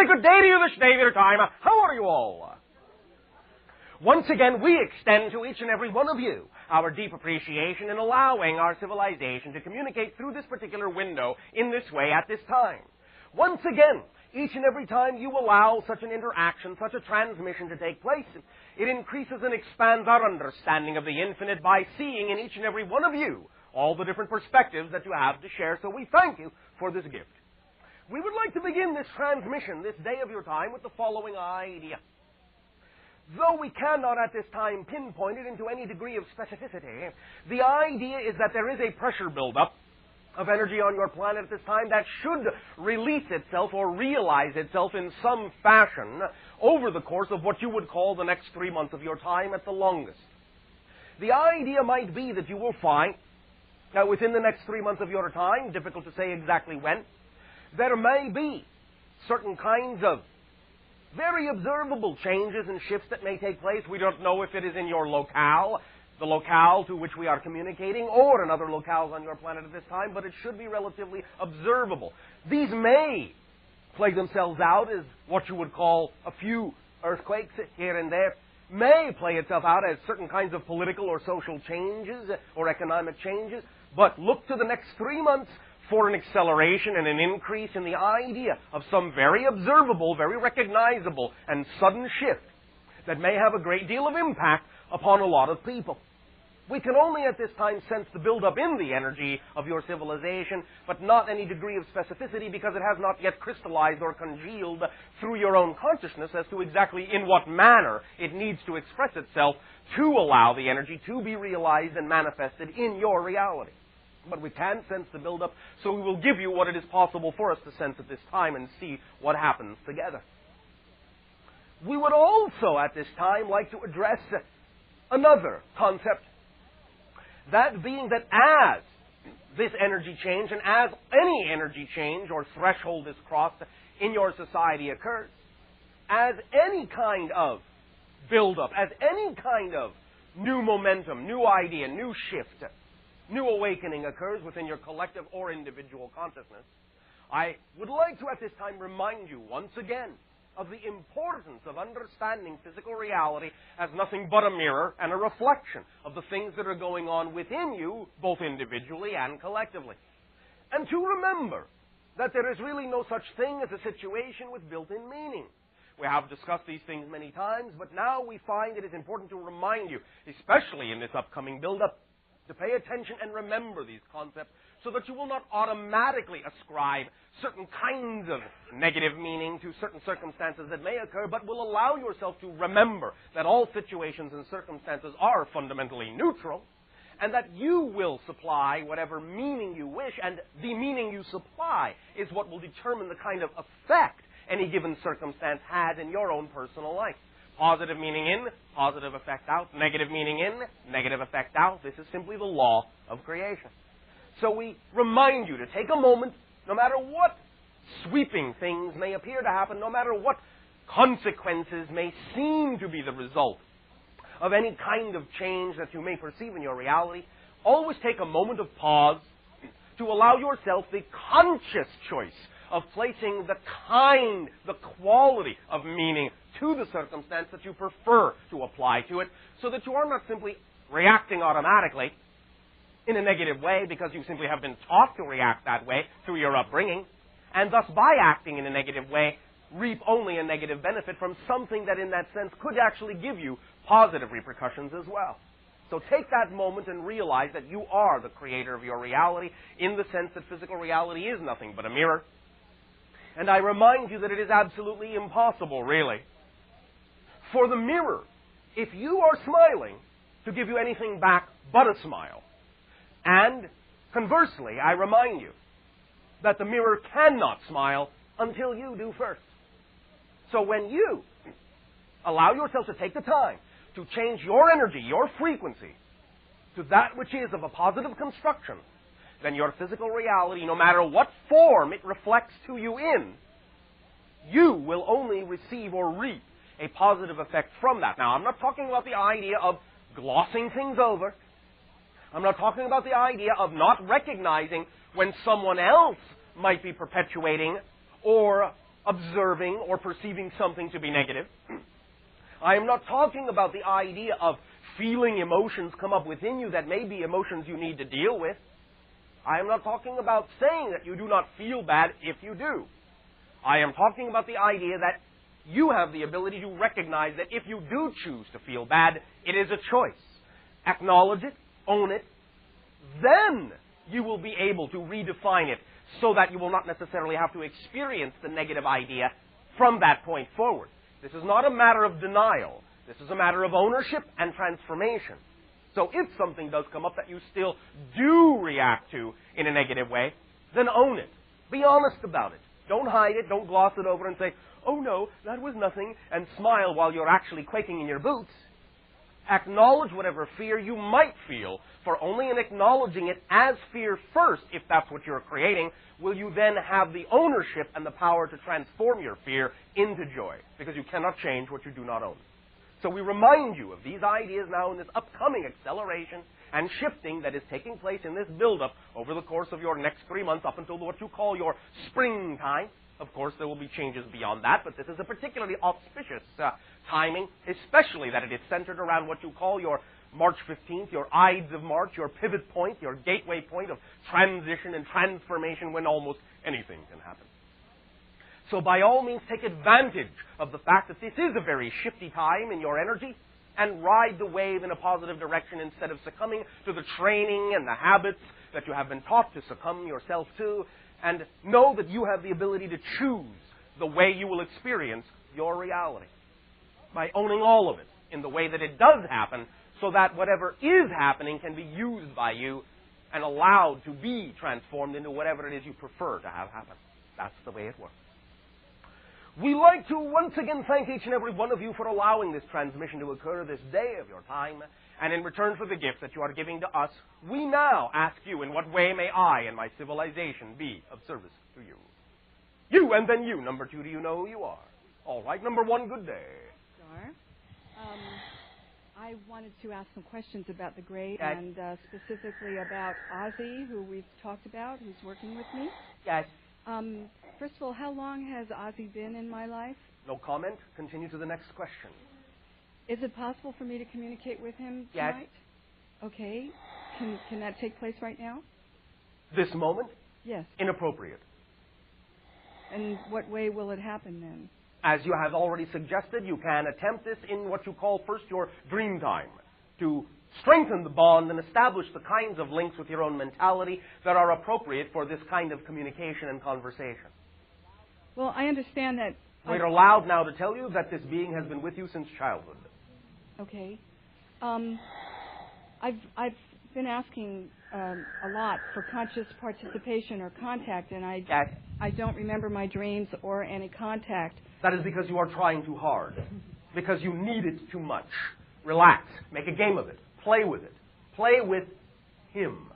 Say good day to you this day of your time. How are you all? Once again, we extend to each and every one of you our deep appreciation in allowing our civilization to communicate through this particular window in this way at this time. Once again, each and every time you allow such an interaction, such a transmission to take place, it increases and expands our understanding of the infinite by seeing in each and every one of you all the different perspectives that you have to share. So we thank you for this gift. We would like to begin this transmission, this day of your time, with the following idea. Though we cannot at this time pinpoint it into any degree of specificity, the idea is that there is a pressure buildup of energy on your planet at this time that should release itself or realize itself in some fashion over the course of what you would call the next 3 months of your time at the longest. The idea might be that you will find that within the next 3 months of your time, difficult to say exactly when, there may be certain kinds of very observable changes and shifts that may take place. We don't know if it is in your locale, the locale to which we are communicating, or in other locales on your planet at this time, but it should be relatively observable. These may play themselves out as what you would call a few earthquakes here and there, may play itself out as certain kinds of political or social changes or economic changes, but look to the next 3 months for an acceleration and an increase in the idea of some very observable, very recognizable, and sudden shift that may have a great deal of impact upon a lot of people. We can only at this time sense the buildup in the energy of your civilization, but not any degree of specificity because it has not yet crystallized or congealed through your own consciousness as to exactly in what manner it needs to express itself to allow the energy to be realized and manifested in your reality. But we can sense the buildup, so we will give you what it is possible for us to sense at this time and see what happens together. We would also at this time like to address another concept, that being that as this energy change and as any energy change or threshold is crossed in your society occurs, as any kind of buildup, as any kind of new momentum, new idea, new shift, new awakening occurs within your collective or individual consciousness, I would like to at this time remind you once again of the importance of understanding physical reality as nothing but a mirror and a reflection of the things that are going on within you, both individually and collectively. And to remember that there is really no such thing as a situation with built-in meaning. We have discussed these things many times, but now we find it is important to remind you, especially in this upcoming build-up, to pay attention and remember these concepts so that you will not automatically ascribe certain kinds of negative meaning to certain circumstances that may occur, but will allow yourself to remember that all situations and circumstances are fundamentally neutral, and that you will supply whatever meaning you wish, and the meaning you supply is what will determine the kind of effect any given circumstance has in your own personal life. Positive meaning in, positive effect out. Negative meaning in, negative effect out. This is simply the law of creation. So we remind you to take a moment, no matter what sweeping things may appear to happen, no matter what consequences may seem to be the result of any kind of change that you may perceive in your reality, always take a moment of pause to allow yourself the conscious choice of placing the quality of meaning to the circumstance that you prefer to apply to it, so that you are not simply reacting automatically in a negative way because you simply have been taught to react that way through your upbringing, and thus by acting in a negative way, reap only a negative benefit from something that in that sense could actually give you positive repercussions as well. So take that moment and realize that you are the creator of your reality in the sense that physical reality is nothing but a mirror. And I remind you that it is absolutely impossible, really, for the mirror, if you are smiling, to give you anything back but a smile. And conversely, I remind you that the mirror cannot smile until you do first. So when you allow yourself to take the time to change your energy, your frequency, to that which is of a positive construction, then your physical reality, no matter what form it reflects to you in, you will only receive or reap a positive effect from that. Now, I'm not talking about the idea of glossing things over. I'm not talking about the idea of not recognizing when someone else might be perpetuating or observing or perceiving something to be negative. I am not talking about the idea of feeling emotions come up within you that may be emotions you need to deal with. I am not talking about saying that you do not feel bad if you do. I am talking about the idea that you have the ability to recognize that if you do choose to feel bad, it is a choice. Acknowledge it, own it, then you will be able to redefine it so that you will not necessarily have to experience the negative idea from that point forward. This is not a matter of denial. This is a matter of ownership and transformation. So if something does come up that you still do react to in a negative way, then own it. Be honest about it. Don't hide it. Don't gloss it over and say, oh no, that was nothing, and smile while you're actually quaking in your boots. Acknowledge whatever fear you might feel, for only in acknowledging it as fear first, if that's what you're creating, will you then have the ownership and the power to transform your fear into joy, because you cannot change what you do not own. So we remind you of these ideas now in this upcoming acceleration and shifting that is taking place in this build-up over the course of your next 3 months up until what you call your springtime. Of course, there will be changes beyond that, but this is a particularly auspicious timing, especially that it is centered around what you call your March 15th, your Ides of March, your pivot point, your gateway point of transition and transformation when almost anything can happen. So by all means, take advantage of the fact that this is a very shifty time in your energy and ride the wave in a positive direction instead of succumbing to the training and the habits that you have been taught to succumb yourself to. And know that you have the ability to choose the way you will experience your reality by owning all of it in the way that it does happen, so that whatever is happening can be used by you and allowed to be transformed into whatever it is you prefer to have happen. That's the way it works. We'd like to once again thank each and every one of you for allowing this transmission to occur this day of your time. And in return for the gift that you are giving to us, we now ask you, in what way may I and my civilization be of service to you? You, and then you. Number 2, do you know who you are? All right. Number 1, good day. Star. I wanted to ask some questions about the great, yes. And specifically about Ozzy, who we've talked about, who's working with me. Yes. First of all, how long has Ozzy been in my life? No comment. Continue to the next question. Is it possible for me to communicate with him yes. tonight? Okay. Can that take place right now? This moment? Yes. Inappropriate. And what way will it happen then? As you have already suggested, you can attempt this in what you call first your dream time, to strengthen the bond and establish the kinds of links with your own mentality that are appropriate for this kind of communication and conversation. Well, I understand that... We're allowed now to tell you that this being has been with you since childhood. Okay. I've been asking a lot for conscious participation or contact, and I don't remember my dreams or any contact. That is because you are trying too hard, because you need it too much. Relax. Make a game of it. Play with it. Play with him.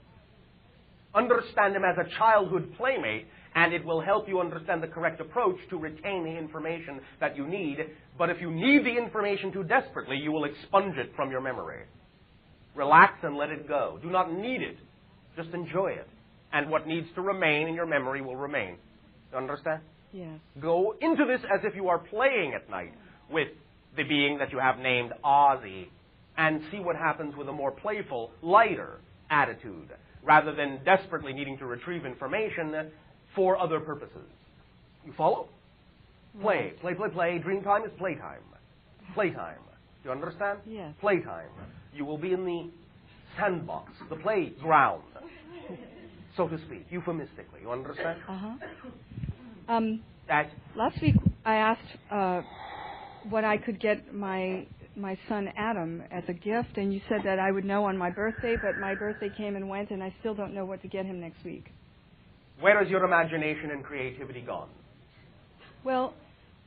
Understand him as a childhood playmate, and it will help you understand the correct approach to retain the information that you need. But if you need the information too desperately, you will expunge it from your memory. Relax and let it go. Do not need it. Just enjoy it. And what needs to remain in your memory will remain. You understand? Yes. Go into this as if you are playing at night, with the being that you have named Ozzy and see what happens with a more playful, lighter attitude, rather than desperately needing to retrieve information for other purposes. You follow? Play. Right. Play, play, play. Dream time is playtime. Playtime. Do you understand? Yes. Playtime. You will be in the sandbox, the playground, so to speak, euphemistically. You understand? Last week I asked what I could get my son Adam as a gift, and you said that I would know on my birthday, but my birthday came and went, and I still don't know what to get him next week. Where has your imagination and creativity gone? Well,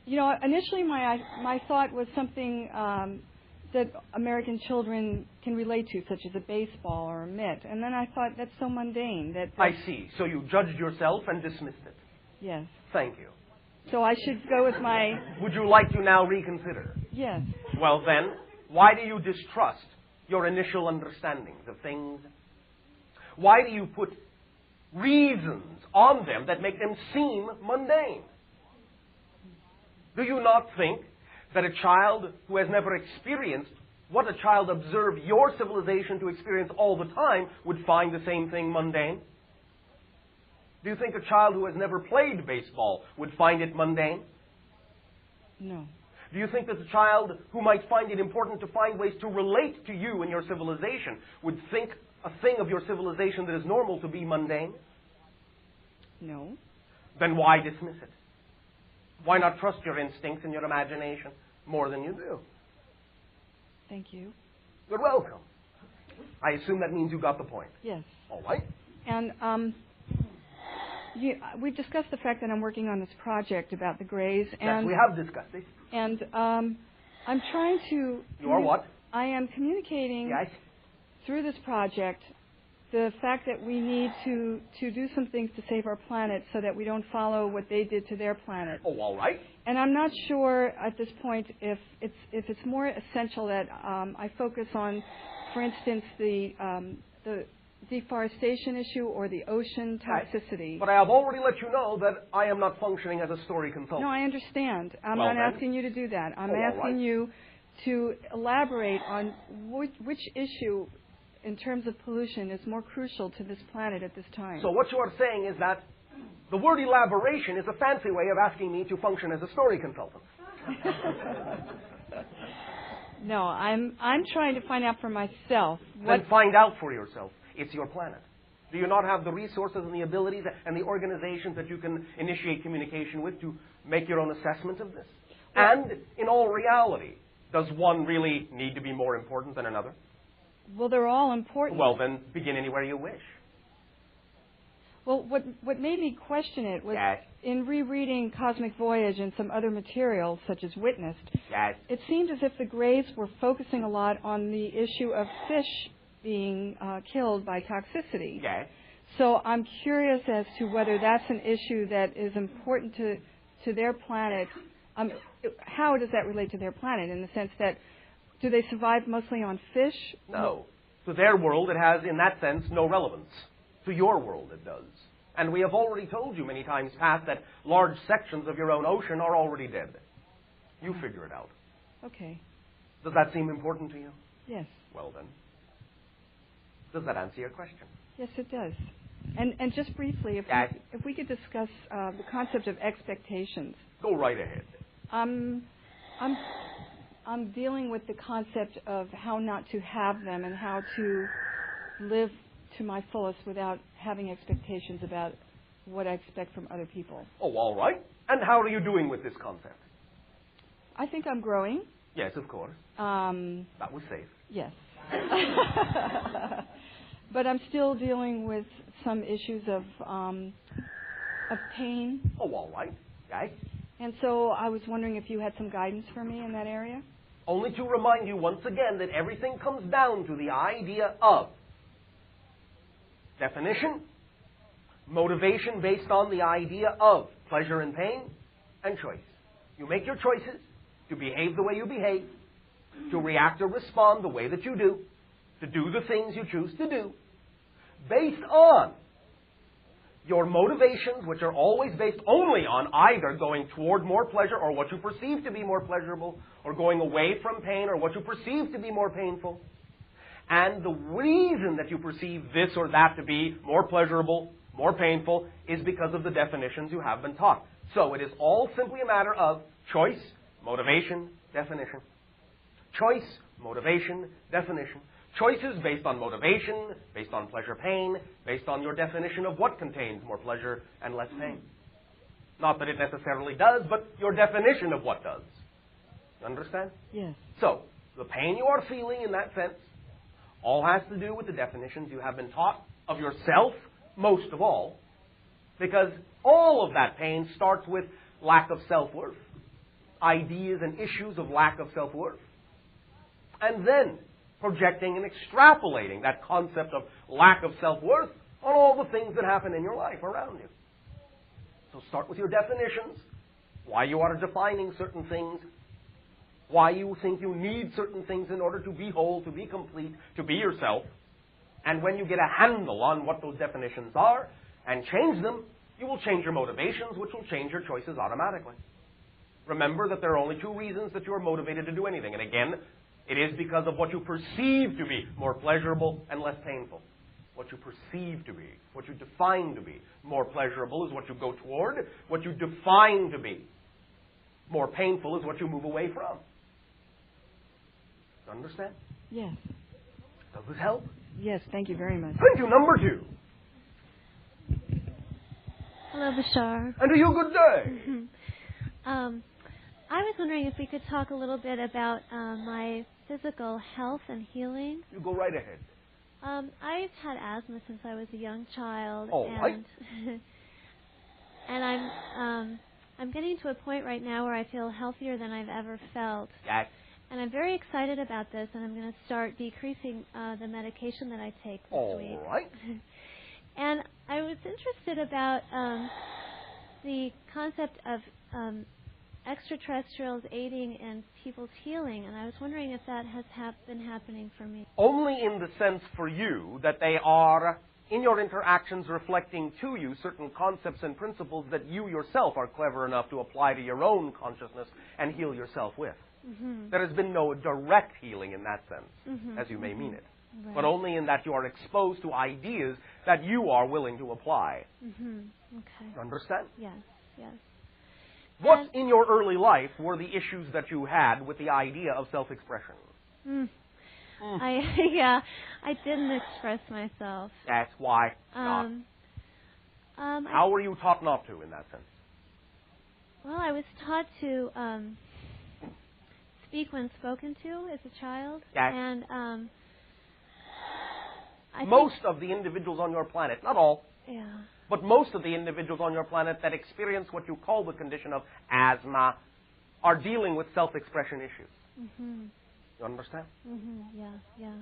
initially my thought was something that American children can relate to, such as a baseball or a mitt. And then I thought, that's so mundane. I see. So you judged yourself and dismissed it. Yes. Thank you. So I should go with my... Would you like to now reconsider? Yes. Well then, why do you distrust your initial understandings of things? Why do you put reasons on them that make them seem mundane? Do you not think that a child who has never experienced what a child observed your civilization to experience all the time would find the same thing mundane? Do you think a child who has never played baseball would find it mundane? No. Do you think that a child who might find it important to find ways to relate to you and your civilization would think a thing of your civilization that is normal to be mundane? No. Then why dismiss it? Why not trust your instincts and your imagination more than you do? Thank you. You're welcome. I assume that means you got the point. Yes. All right. And we've discussed the fact that I'm working on this project about the Greys. And yes, we have discussed it. And I'm trying to... You are what? I am communicating through this project the fact that we need to do some things to save our planet so that we don't follow what they did to their planet. Oh, all right. And I'm not sure at this point if it's more essential that I focus on, for instance, the deforestation issue or the ocean toxicity. But I have already let you know that I am not functioning as a story consultant. No, I understand. I'm not asking you to do that. I'm asking you to elaborate on which issue in terms of pollution is more crucial to this planet at this time. So what you are saying is that the word elaboration is a fancy way of asking me to function as a story consultant. No, I'm trying to find out for myself. Then find out for yourself. It's your planet. Do you not have the resources and the abilities and the organizations that you can initiate communication with to make your own assessment of this? And in all reality, does one really need to be more important than another? Well, they're all important. Well, then begin anywhere you wish. Well, what made me question it was in rereading Cosmic Voyage and some other materials, such as Witnessed, it seemed as if the Greys were focusing a lot on the issue of fish being killed by toxicity. So I'm curious as to whether that's an issue that is important to their planet. How does that relate to their planet in the sense that do they survive mostly on fish? No. To their world, it has, in that sense, no relevance. To your world, it does. And we have already told you many times past that large sections of your own ocean are already dead. You figure it out. Okay. Does that seem important to you? Yes. Well, then. Does that answer your question? Yes, it does. And just briefly, if we could discuss the concept of expectations. Go right ahead. I'm dealing with the concept of how not to have them and how to live to my fullest without having expectations about what I expect from other people. Oh, all right. And how are you doing with this concept? I think I'm growing. Yes, of course. That was safe. Yes. But I'm still dealing with some issues of pain. Oh, all right. Right. And so I was wondering if you had some guidance for me in that area? Only to remind you once again that everything comes down to the idea of definition, motivation based on the idea of pleasure and pain, and choice. You make your choices to behave the way you behave, to react or respond the way that you do, to do the things you choose to do, based on Your motivations, which are always based only on either going toward more pleasure or what you perceive to be more pleasurable, or going away from pain or what you perceive to be more painful. And the reason that you perceive this or that to be more pleasurable, more painful, is because of the definitions you have been taught. So it is all simply a matter of choice, motivation, definition. Choice, motivation, definition. Choices based on motivation, based on pleasure-pain, based on your definition of what contains more pleasure and less pain. Not that it necessarily does, but your definition of what does. Understand? Yes. So, the pain you are feeling in that sense all has to do with the definitions you have been taught of yourself, most of all, because all of that pain starts with lack of self-worth, ideas and issues of lack of self-worth, and then projecting and extrapolating that concept of lack of self-worth on all the things that happen in your life around you. So start with your definitions, why you are defining certain things, why you think you need certain things in order to be whole, to be complete, to be yourself. And when you get a handle on what those definitions are and change them, you will change your motivations, which will change your choices automatically. Remember that there are only two reasons that you are motivated to do anything. And again, it is because of what you perceive to be more pleasurable and less painful. What you perceive to be, what you define to be more pleasurable is what you go toward. What you define to be more painful is what you move away from. Understand? Yes. Does this help? Yes, thank you very much. Thank you. Number 2. Hello, Bashar. And to you, good day. I was wondering if we could talk a little bit about my physical health and healing. You go right ahead. I've had asthma since I was a young child, Right. and I'm getting to a point right now where I feel healthier than I've ever felt. Yes. And I'm very excited about this, and I'm going to start decreasing the medication that I take this week. All right. And I was interested about the concept of extraterrestrials aiding in people's healing, and I was wondering if that has been happening for me. Only in the sense for you that they are, in your interactions, reflecting to you certain concepts and principles that you yourself are clever enough to apply to your own consciousness and heal yourself with. Mm-hmm. There has been no direct healing in that sense, Mm-hmm. as you may mean it, Right. but only in that you are exposed to ideas that you are willing to apply. Mm-hmm. Okay. Understand? Yes, yes. What in your early life were the issues that you had with the idea of self-expression? I didn't express myself. That's why not. How were you taught not to in that sense? Well, I was taught to speak when spoken to as a child. Yes. And most of the individuals on your planet, not all, yeah. but most of the individuals on your planet that experience what you call the condition of asthma are dealing with self-expression issues. Mm-hmm. You understand? Mm-hmm. Yeah, yeah.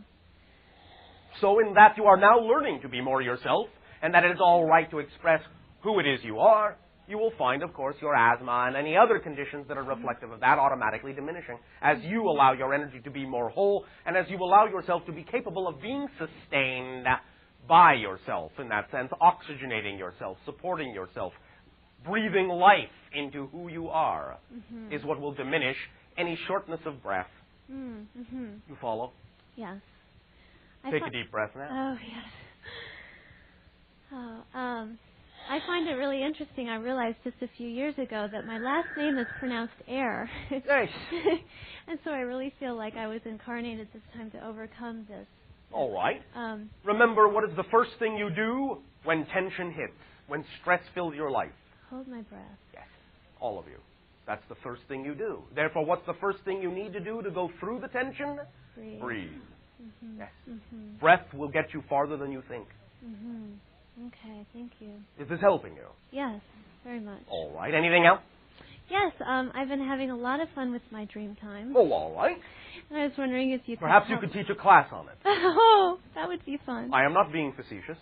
So in that you are now learning to be more yourself, and that it is all right to express who it is you are, you will find, of course, your asthma and any other conditions that are reflective of that automatically diminishing as you allow your energy to be more whole and as you allow yourself to be capable of being sustained by yourself, in that sense, oxygenating yourself, supporting yourself, breathing life into who you are, is what will diminish any shortness of breath. Mm-hmm. You follow? Yes. Take a deep breath now. Oh, yes. I find it really interesting. I realized just a few years ago that my last name is pronounced Air. Yes. And so I really feel like I was incarnated this time to overcome this. All right. Remember, what is the first thing you do when tension hits, when stress fills your life? Hold my breath. Yes, all of you. That's the first thing you do. Therefore, what's the first thing you need to do to go through the tension? Breathe. Breathe. Mm-hmm. Yes. Mm-hmm. Breath will get you farther than you think. Mm-hmm. Okay, thank you. Is this helping you? Yes, very much. All right. Anything else? Yes, I've been having a lot of fun with my dream time. Oh, all right. And I was wondering if you Perhaps could you could teach a class on it. Oh, that would be fun. I am not being facetious.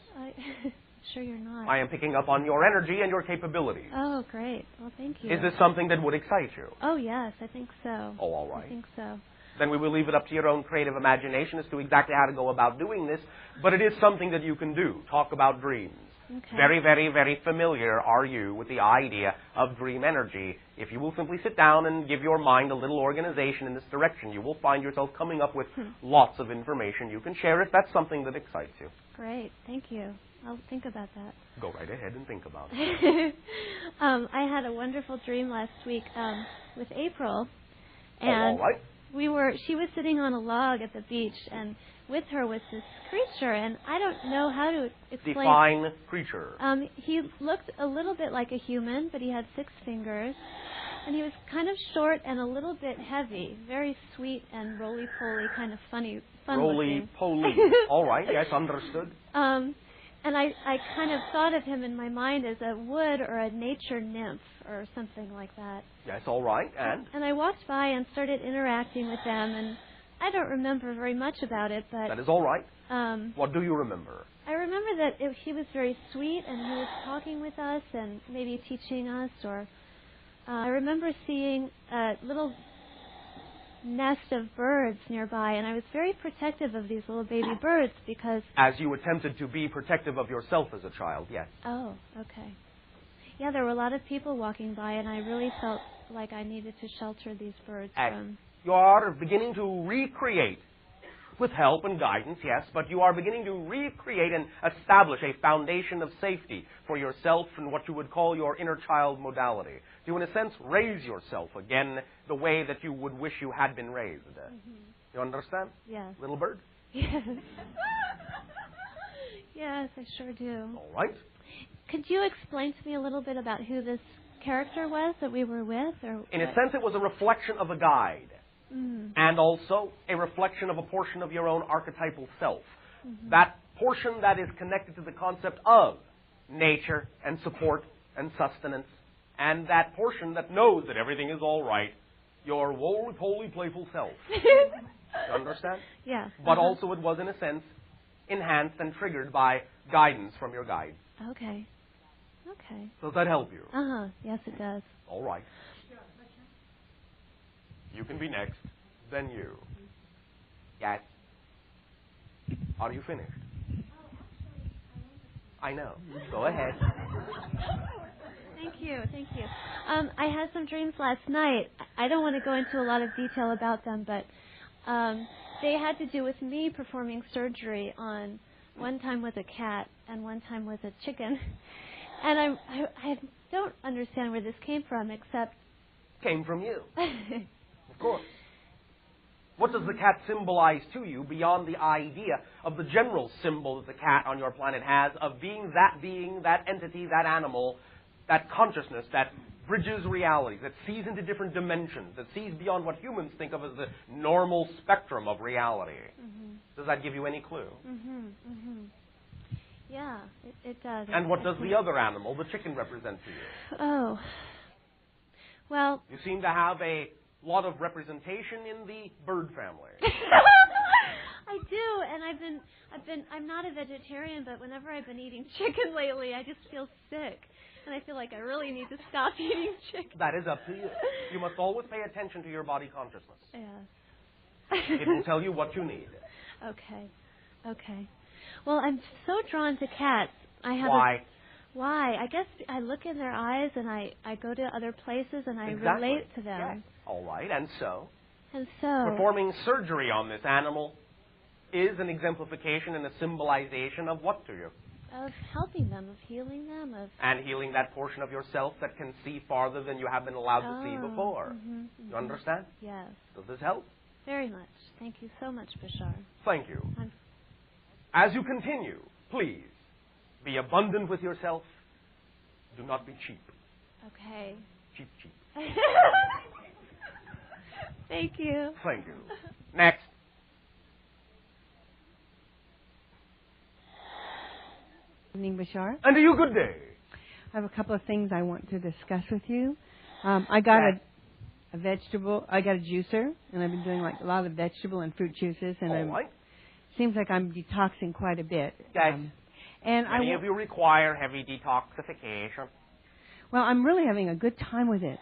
Sure you're not. I am picking up on your energy and your capabilities. Oh, great. Well, thank you. Is this something that would excite you? Oh, yes, I think so. Oh, all right. I think so. Then we will leave it up to your own creative imagination as to exactly how to go about doing this. But it is something that you can do. Talk about dreams. Okay. Very, very, very familiar are you with the idea of dream energy. If you will simply sit down and give your mind a little organization in this direction, you will find yourself coming up with lots of information you can share if that's something that excites you. Great. Thank you. I'll think about that. Go right ahead and think about it. I had a wonderful dream last week with April, and all right. she was sitting on a log at the beach, and with her was this creature, and I don't know how to explain. Define creature. He looked a little bit like a human, but he had 6 fingers, and he was kind of short and a little bit heavy, very sweet and roly-poly, kind of fun looking. Roly-poly. All right, yes, understood. And I kind of thought of him in my mind as a wood or a nature nymph or something like that. Yes, all right, and? And I walked by and started interacting with them, and I don't remember very much about it, but... That is all right. What do you remember? I remember that he was very sweet, and he was talking with us and maybe teaching us, or... I remember seeing a little nest of birds nearby, and I was very protective of these little baby birds because... As you attempted to be protective of yourself as a child, yes. Oh, okay. Yeah, there were a lot of people walking by, and I really felt like I needed to shelter these birds from... You are beginning to recreate, with help and guidance, yes, but you are beginning to recreate and establish a foundation of safety for yourself and what you would call your inner child modality. You, in a sense, raise yourself again the way that you would wish you had been raised. You understand? Yes. Little bird? Yes. Yes, I sure do. All right. Could you explain to me a little bit about who this character was that we were with? Or in a sense, it was a reflection of a guide. And also a reflection of a portion of your own archetypal self. That portion that is connected to the concept of nature and support and sustenance, and that portion that knows that everything is all right, your roly-poly playful self. You understand? Yeah. But also it was, in a sense, enhanced and triggered by guidance from your guide. Okay. Okay. Does that help you? Yes, it does. All right. You can be next, then you. Yes. Are you finished? I know. Go ahead. Thank you. Thank you. I had some dreams last night. I don't want to go into a lot of detail about them, but they had to do with me performing surgery on one time with a cat and one time with a chicken. And I don't understand where this came from, except... Came from you. Of course. What does the cat symbolize to you beyond the idea of the general symbol that the cat on your planet has of being, that entity, that animal, that consciousness that bridges reality, that sees into different dimensions, that sees beyond what humans think of as the normal spectrum of reality? Does that give you any clue? Yeah, it does. And what does the other animal, the chicken, represent to you? Oh. Well... You seem to have a lot of representation in the bird family. I do, and I'm not a vegetarian, but whenever I've been eating chicken lately, I just feel sick. And I feel like I really need to stop eating chicken. That is up to you. You must always pay attention to your body consciousness. Yes. It will tell you what you need. Okay. Well, I'm so drawn to cats. Why? Why? I guess I look in their eyes and I go to other places and I relate to them. Yes. All right, and so? Performing surgery on this animal is an exemplification and a symbolization of what to you? Of helping them, of healing them, of... And healing that portion of yourself that can see farther than you have been allowed to see before. You understand? Yes. Does this help? Very much. Thank you so much, Bashar. Thank you. As you continue, please, be abundant with yourself. Do not be cheap. Okay. Cheap. Thank you. Thank you. Next. Evening, Bashar. And to you, good day. I have a couple of things I want to discuss with you. I got a vegetable. I got a juicer, and I've been doing like a lot of vegetable and fruit juices, and All right. Seems like I'm detoxing quite a bit. Yes. And Many of you require heavy detoxification. Well, I'm really having a good time with it.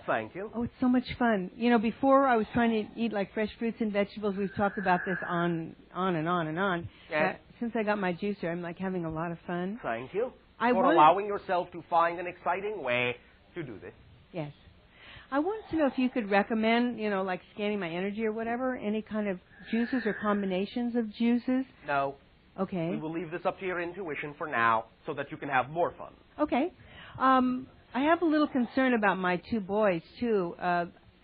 Thank you. Oh, it's so much fun. You know, before I was trying to eat like fresh fruits and vegetables. We've talked about this on and on and on. Yes. But since I got my juicer, I'm like having a lot of fun. Thank you. allowing yourself to find an exciting way to do this. Yes. I wanted to know if you could recommend, like scanning my energy or whatever, any kind of juices or combinations of juices? No. Okay. We will leave this up to your intuition for now so that you can have more fun. Okay. I have a little concern about my 2 boys, too.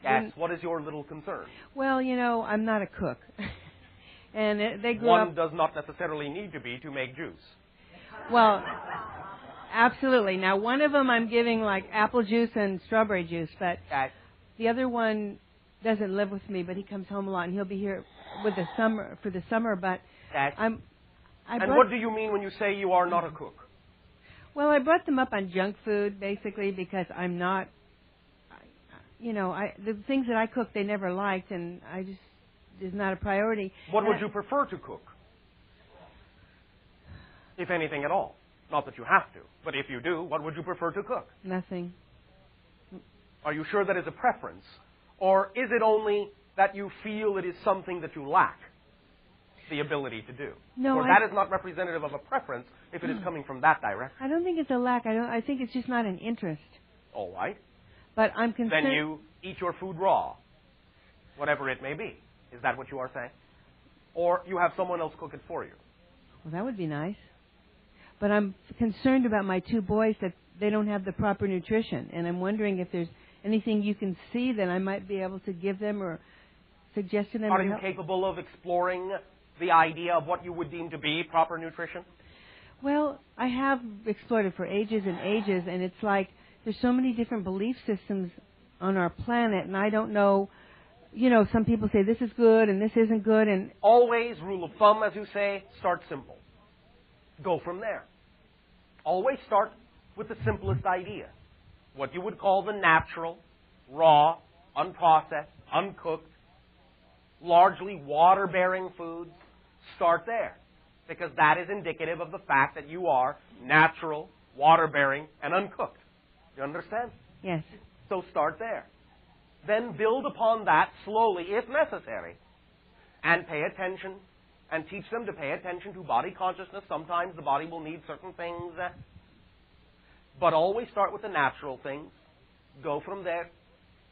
Yes, what is your little concern? Well, I'm not a cook. And they grew up... One does not necessarily need to be to make juice. Well, absolutely. Now, one of them I'm giving like apple juice and strawberry juice, but the other one doesn't live with me, but he comes home a lot, and he'll be here for the summer. But And what do you mean when you say you are not a cook? Well, I brought them up on junk food, basically, because I'm not, the things that I cook they never liked, and it's not a priority. What would you prefer to cook? If anything at all. Not that you have to, but if you do, what would you prefer to cook? Nothing. Are you sure that is a preference? Or is it only that you feel it is something that you lack the ability to do? No, or that is not representative of a preference if it is coming from that direction. I don't think it's a lack. I think it's just not an interest. All right. But I'm concerned... Then you eat your food raw, whatever it may be. Is that what you are saying? Or you have someone else cook it for you? Well, that would be nice. But I'm concerned about my 2 boys that they don't have the proper nutrition. And I'm wondering if there's anything you can see that I might be able to give them or suggest to them. Are you capable of exploring the idea of what you would deem to be proper nutrition? Well, I have explored it for ages and ages, and it's like there's so many different belief systems on our planet, and I don't know, some people say this is good and this isn't good. And always, rule of thumb, as you say, start simple. Go from there. Always start with the simplest idea. What you would call the natural, raw, unprocessed, uncooked, largely water-bearing foods. Start there. Because that is indicative of the fact that you are natural, water-bearing, and uncooked. You understand? Yes. So start there. Then build upon that slowly, if necessary, and pay attention and teach them to pay attention to body consciousness. Sometimes the body will need certain things. But always start with the natural things. Go from there.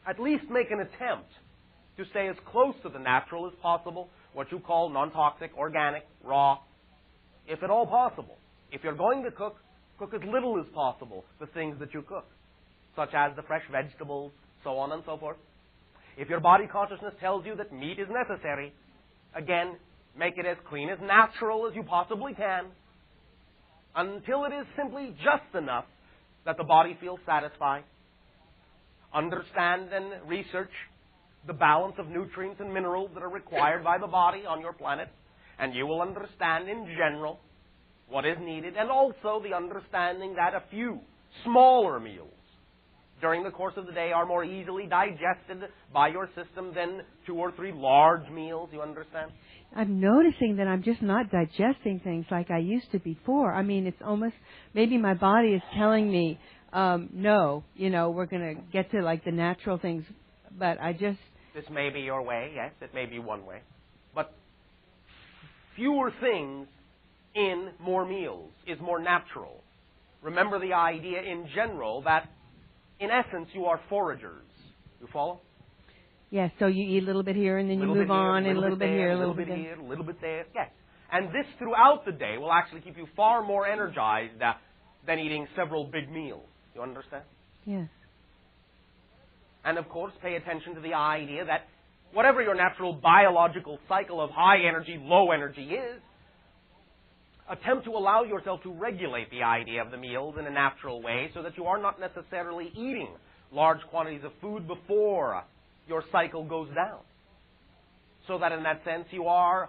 At least make an attempt to stay as close to the natural as possible, what you call non-toxic, organic, raw, if at all possible. If you're going to cook, cook as little as possible the things that you cook, such as the fresh vegetables, so on and so forth. If your body consciousness tells you that meat is necessary, again, make it as clean, as natural as you possibly can, until it is simply just enough that the body feels satisfied. Understand and research the balance of nutrients and minerals that are required by the body on your planet, and you will understand in general what is needed, and also the understanding that a few smaller meals during the course of the day are more easily digested by your system than 2 or 3 large meals. You understand? I'm noticing that I'm just not digesting things like I used to before. I mean, it's almost, maybe my body is telling me, no, we're going to get to like the natural things, but I just... This may be your way, yes, it may be one way. But fewer things in more meals is more natural. Remember the idea in general that, in essence, you are foragers. You follow? Yes, so you eat a little bit here and then you move on, and a little bit here, a little bit here, a little bit there. Yes. And this throughout the day will actually keep you far more energized than eating several big meals. You understand? Yes. And of course, pay attention to the idea that whatever your natural biological cycle of high energy, low energy is, attempt to allow yourself to regulate the idea of the meals in a natural way so that you are not necessarily eating large quantities of food before your cycle goes down. So that in that sense you are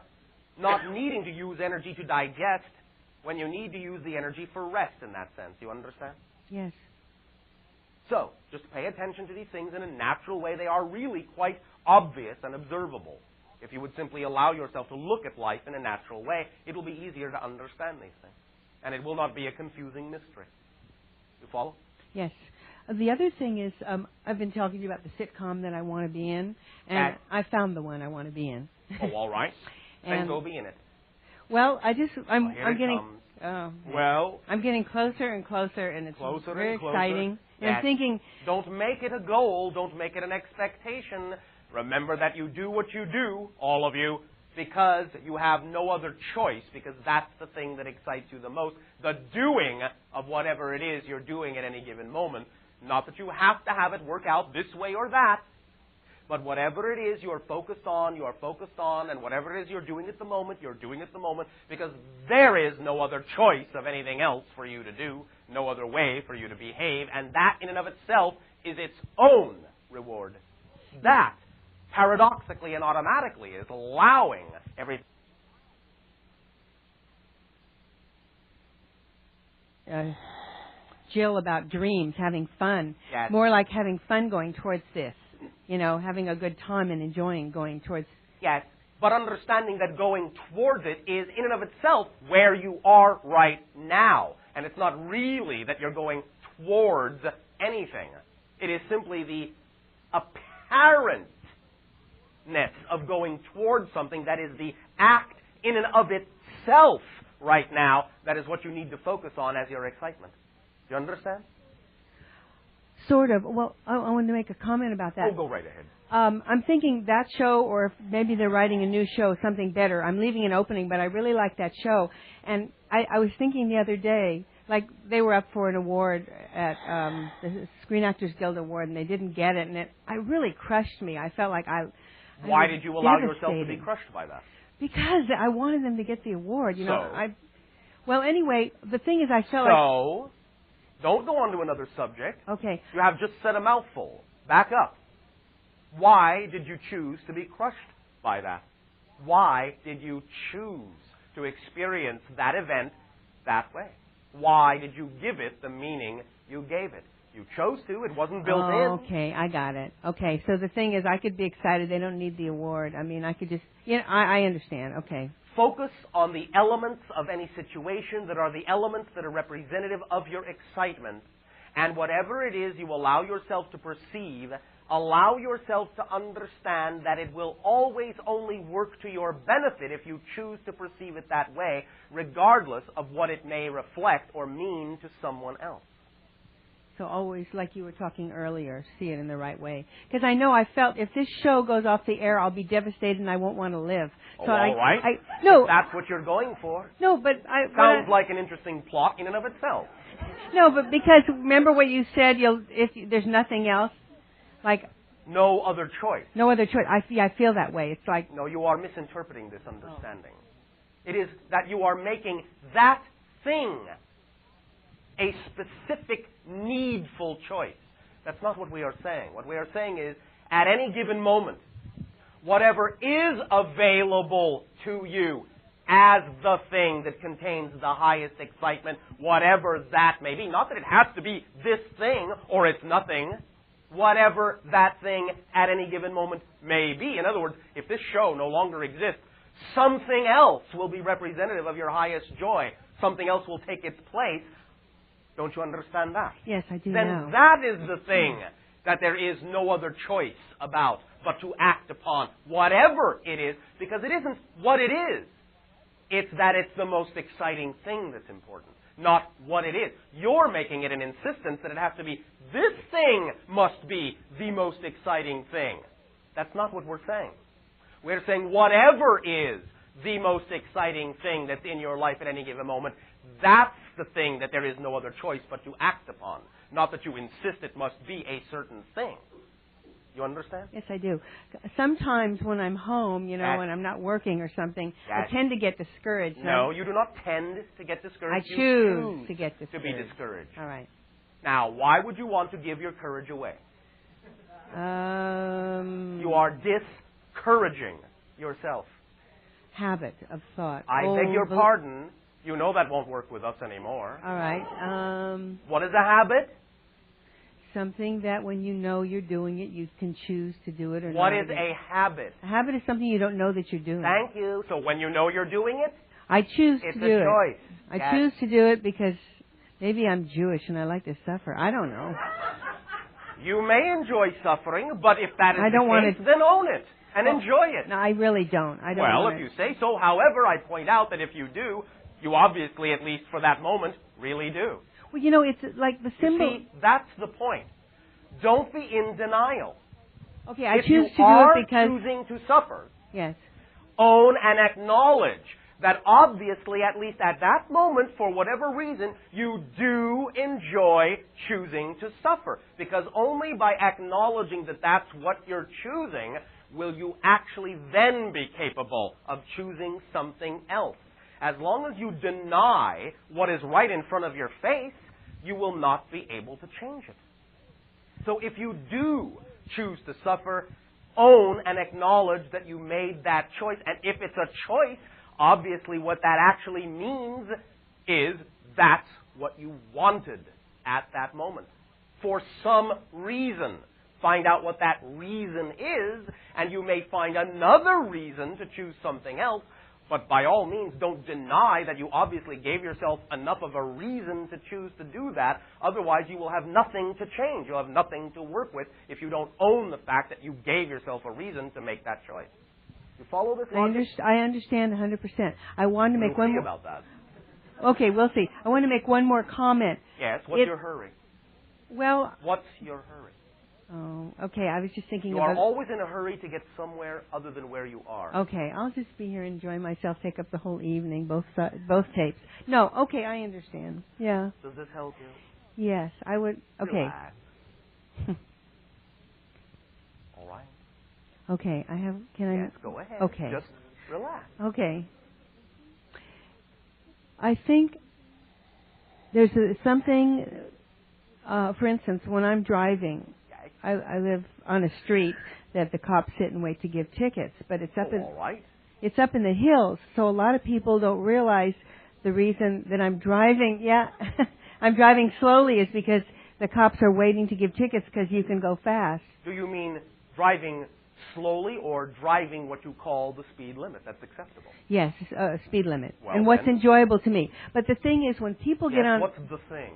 not needing to use energy to digest when you need to use the energy for rest in that sense. You understand? Yes. So, just pay attention to these things in a natural way. They are really quite obvious and observable. If you would simply allow yourself to look at life in a natural way, it will be easier to understand these things. And it will not be a confusing mystery. You follow? Yes. The other thing is, I've been talking to you about the sitcom that I want to be in, and I found the one I want to be in. Oh, all right. Then go be in it. Well, I'm getting Well, I'm getting closer and closer, and it's very exciting. And Yes. I'm thinking, don't make it a goal. Don't make it an expectation. Remember that you do what you do, all of you, because you have no other choice, because that's the thing that excites you the most, the doing of whatever it is you're doing at any given moment. Not that you have to have it work out this way or that, but whatever it is you're focused on, and whatever it is you're doing at the moment, you're doing at the moment, because there is no other choice of anything else for you to do, no other way for you to behave, and that in and of itself is its own reward. That, paradoxically and automatically, is allowing everything. Jill, about dreams, having fun. Yes. More like having fun going towards this. You know, having a good time and enjoying going towards. Yes, but understanding that going towards it is in and of itself where you are right now. And it's not really that you're going towards anything. It is simply the apparentness of going towards something that is the act in and of itself right now. That is what you need to focus on as your excitement. Do you understand? Sort of. Well, I wanted to make a comment about that. Oh, go right ahead. I'm thinking that show, or if maybe they're writing a new show, something better. I'm leaving an opening, but I really like that show. And I was thinking the other day, like they were up for an award at the Screen Actors Guild Award, and they didn't get it, and it really crushed me. I felt like Why did you allow yourself to be crushed by that? Because I wanted them to get the award. You know, So? Well, anyway, the thing is, I felt like. Don't go on to another subject. Okay. You have just said a mouthful. Back up. Why did you choose to be crushed by that? Why did you choose to experience that event that way? Why did you give it the meaning you gave it? You chose to. It wasn't built in. Okay, I got it. Okay, so the thing is, I could be excited. They don't need the award. I mean, I could just, I understand. Okay. Focus on the elements of any situation that are the elements that are representative of your excitement. And whatever it is you allow yourself to perceive, allow yourself to understand that it will always only work to your benefit if you choose to perceive it that way, regardless of what it may reflect or mean to someone else. So always, like you were talking earlier, see it in the right way. Because I know I felt if this show goes off the air, I'll be devastated and I won't want to live. So all right. No. If that's what you're going for. No, but Sounds like an interesting plot in and of itself. No, but because remember what you said, if there's nothing else, like. No other choice. No other choice. I feel that way. It's like. No, you are misinterpreting this understanding. It is that you are making that thing a specific, needful choice. That's not what we are saying. What we are saying is, at any given moment, whatever is available to you as the thing that contains the highest excitement, whatever that may be, not that it has to be this thing or it's nothing, whatever that thing at any given moment may be. In other words, if this show no longer exists, something else will be representative of your highest joy. Something else will take its place. Don't you understand that? Yes, I do then know. That is the thing that there is no other choice about but to act upon, whatever it is, because it isn't what it is. It's that it's the most exciting thing that's important, not what it is. You're making it an insistence that it has to be, this thing must be the most exciting thing. That's not what we're saying. We're saying whatever is the most exciting thing that's in your life at any given moment, that's the thing that there is no other choice but to act upon. Not that you insist it must be a certain thing. You understand? Yes, I do. Sometimes when I'm home, and I'm not working or something, I tend to get discouraged. No, you do not tend to get discouraged. I choose to get discouraged. To be discouraged. All right. Now, why would you want to give your courage away? You are discouraging yourself. Habit of thought. I beg your pardon. You know that won't work with us anymore. All right. What is a habit? Something that when you know you're doing it, you can choose to do it or not. What is a habit? A habit is something you don't know that you're doing. Thank you. So when you know you're doing it, I choose to do it. It's a choice. I choose to do it because maybe I'm Jewish and I like to suffer. I don't know. You may enjoy suffering, but if that is I don't the case, then own it and enjoy it. No, I really don't. I don't. Well, if you say so. However, I point out that if you do, You obviously, at least for that moment, really do. Well, you know, it's like the symbol. You see, that's the point. Don't be in denial. Okay, I if choose to you are do it because choosing to suffer, yes, own and acknowledge that obviously, at least at that moment, for whatever reason, you do enjoy choosing to suffer. Because only by acknowledging that that's what you're choosing will you actually then be capable of choosing something else. As long as you deny what is right in front of your face, you will not be able to change it. So if you do choose to suffer, own and acknowledge that you made that choice. And if it's a choice, obviously what that actually means is that's what you wanted at that moment. For some reason. Find out what that reason is, and you may find another reason to choose something else. But by all means, don't deny that you obviously gave yourself enough of a reason to choose to do that. Otherwise, you will have nothing to change. You'll have nothing to work with if you don't own the fact that you gave yourself a reason to make that choice. You follow this logic? I understand 100%. I want to make we'll one see more. About that. Okay, we'll see. I want to make one more comment. Yes. What's your hurry? Well. What's your hurry? Oh, okay. I was just thinking you about... are always in a hurry to get somewhere other than where you are. Okay, I'll just be here enjoying myself, take up the whole evening, both tapes. No, okay, I understand. Yeah. Does this help you? Yes, I would... Okay. Relax. All right. Okay, Can I... Yes, go ahead. Okay. Just relax. Okay. I think there's something... for instance, when I'm driving... I live on a street that the cops sit and wait to give tickets, but it's up it's up in the hills, so a lot of people don't realize the reason that I'm driving. Yeah, I'm driving slowly is because the cops are waiting to give tickets because you can go fast. Do you mean driving slowly or driving what you call the speed limit? That's acceptable. Yes, speed limit, well, and what's enjoyable to me. But the thing is, when people get on, what's the thing?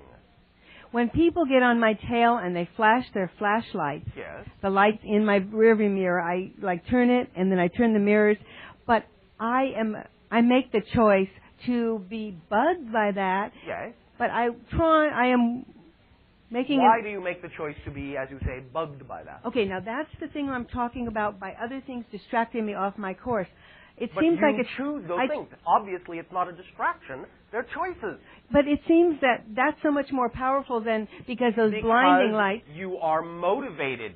When people get on my tail and they flash their flashlights, yes. The lights in my rearview mirror, I turn it and then I turn the mirrors. But I make the choice to be bugged by that. Yes. But I am making. Why do you make the choice to be, as you say, bugged by that? Okay, now that's the thing I'm talking about. By other things distracting me off my course. It but seems you like choose those things. Obviously, it's not a distraction. They're choices. But it seems that that's so much more powerful than because blinding lights. You are motivated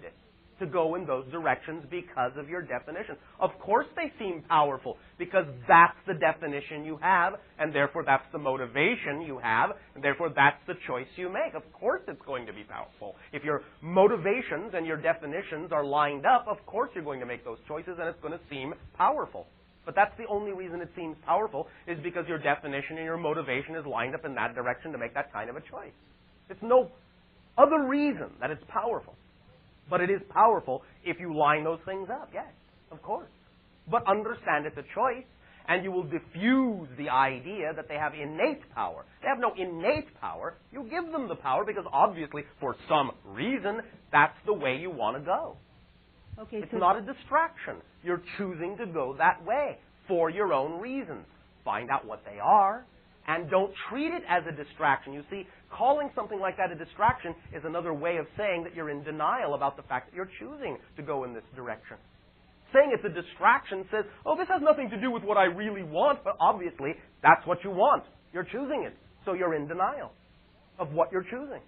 to go in those directions because of your definition. Of course they seem powerful because that's the definition you have, and therefore that's the motivation you have, and therefore that's the choice you make. Of course it's going to be powerful. If your motivations and your definitions are lined up, of course you're going to make those choices, and it's going to seem powerful. But that's the only reason it seems powerful is because your definition and your motivation is lined up in that direction to make that kind of a choice. It's no other reason that it's powerful. But it is powerful if you line those things up, yes, of course. But understand it's a choice, and you will diffuse the idea that they have innate power. They have no innate power. You give them the power because obviously, for some reason, that's the way you want to go. Okay, it's not a distraction. You're choosing to go that way for your own reasons. Find out what they are, and don't treat it as a distraction. You see, calling something like that a distraction is another way of saying that you're in denial about the fact that you're choosing to go in this direction. Saying it's a distraction says, oh, this has nothing to do with what I really want, but obviously that's what you want. You're choosing it, so you're in denial of what you're choosing.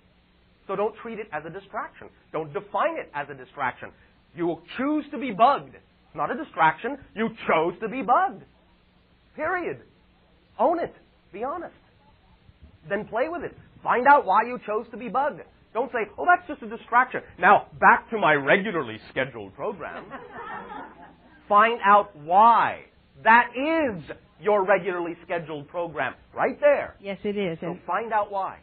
So don't treat it as a distraction. Don't define it as a distraction. You will choose to be bugged. It's not a distraction. You chose to be bugged. Period. Own it. Be honest. Then play with it. Find out why you chose to be bugged. Don't say, oh, that's just a distraction. Now, back to my regularly scheduled program. Find out why. That is your regularly scheduled program. Right there. Yes, it is. So find out why.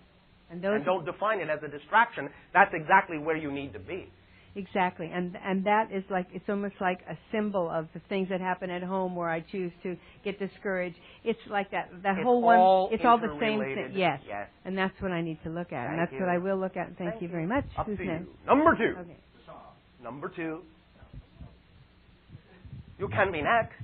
And don't define it as a distraction. That's exactly where you need to be. Exactly, and that is like, it's almost like a symbol of the things that happen at home where I choose to get discouraged. It's like that whole one. It's all the same thing. Yes. And that's what I need to look at, and that's what I will look at. And thank you very much. Up Who's to next? you. Number 2. Okay. Number 2. You can be next.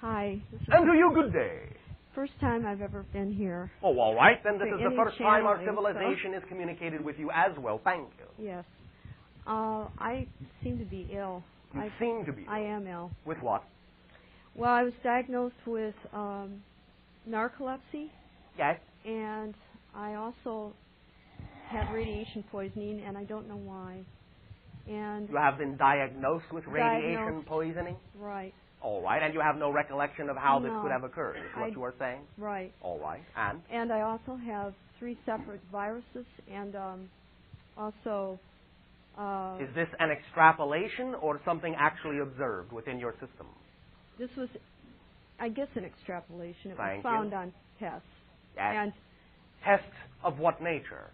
Hi. And to you, good day. first time I've ever been here. Oh, all right. Then this For is the any first time our channeling, civilization is communicated with you as well. Thank you. Yes. I seem to be ill. You seem to be ill. I am ill. With what? Well, I was diagnosed with narcolepsy. Yes. And I also have radiation poisoning, and I don't know why. And you have been diagnosed with radiation poisoning? Right. All right. And you have no recollection of how this could have occurred, is what you are saying? Right. All right. And? And I also have 3 separate viruses, and also... is this an extrapolation or something actually observed within your system? This was, I guess, an extrapolation. It Thank was found you. on tests. Yes. And tests of what nature?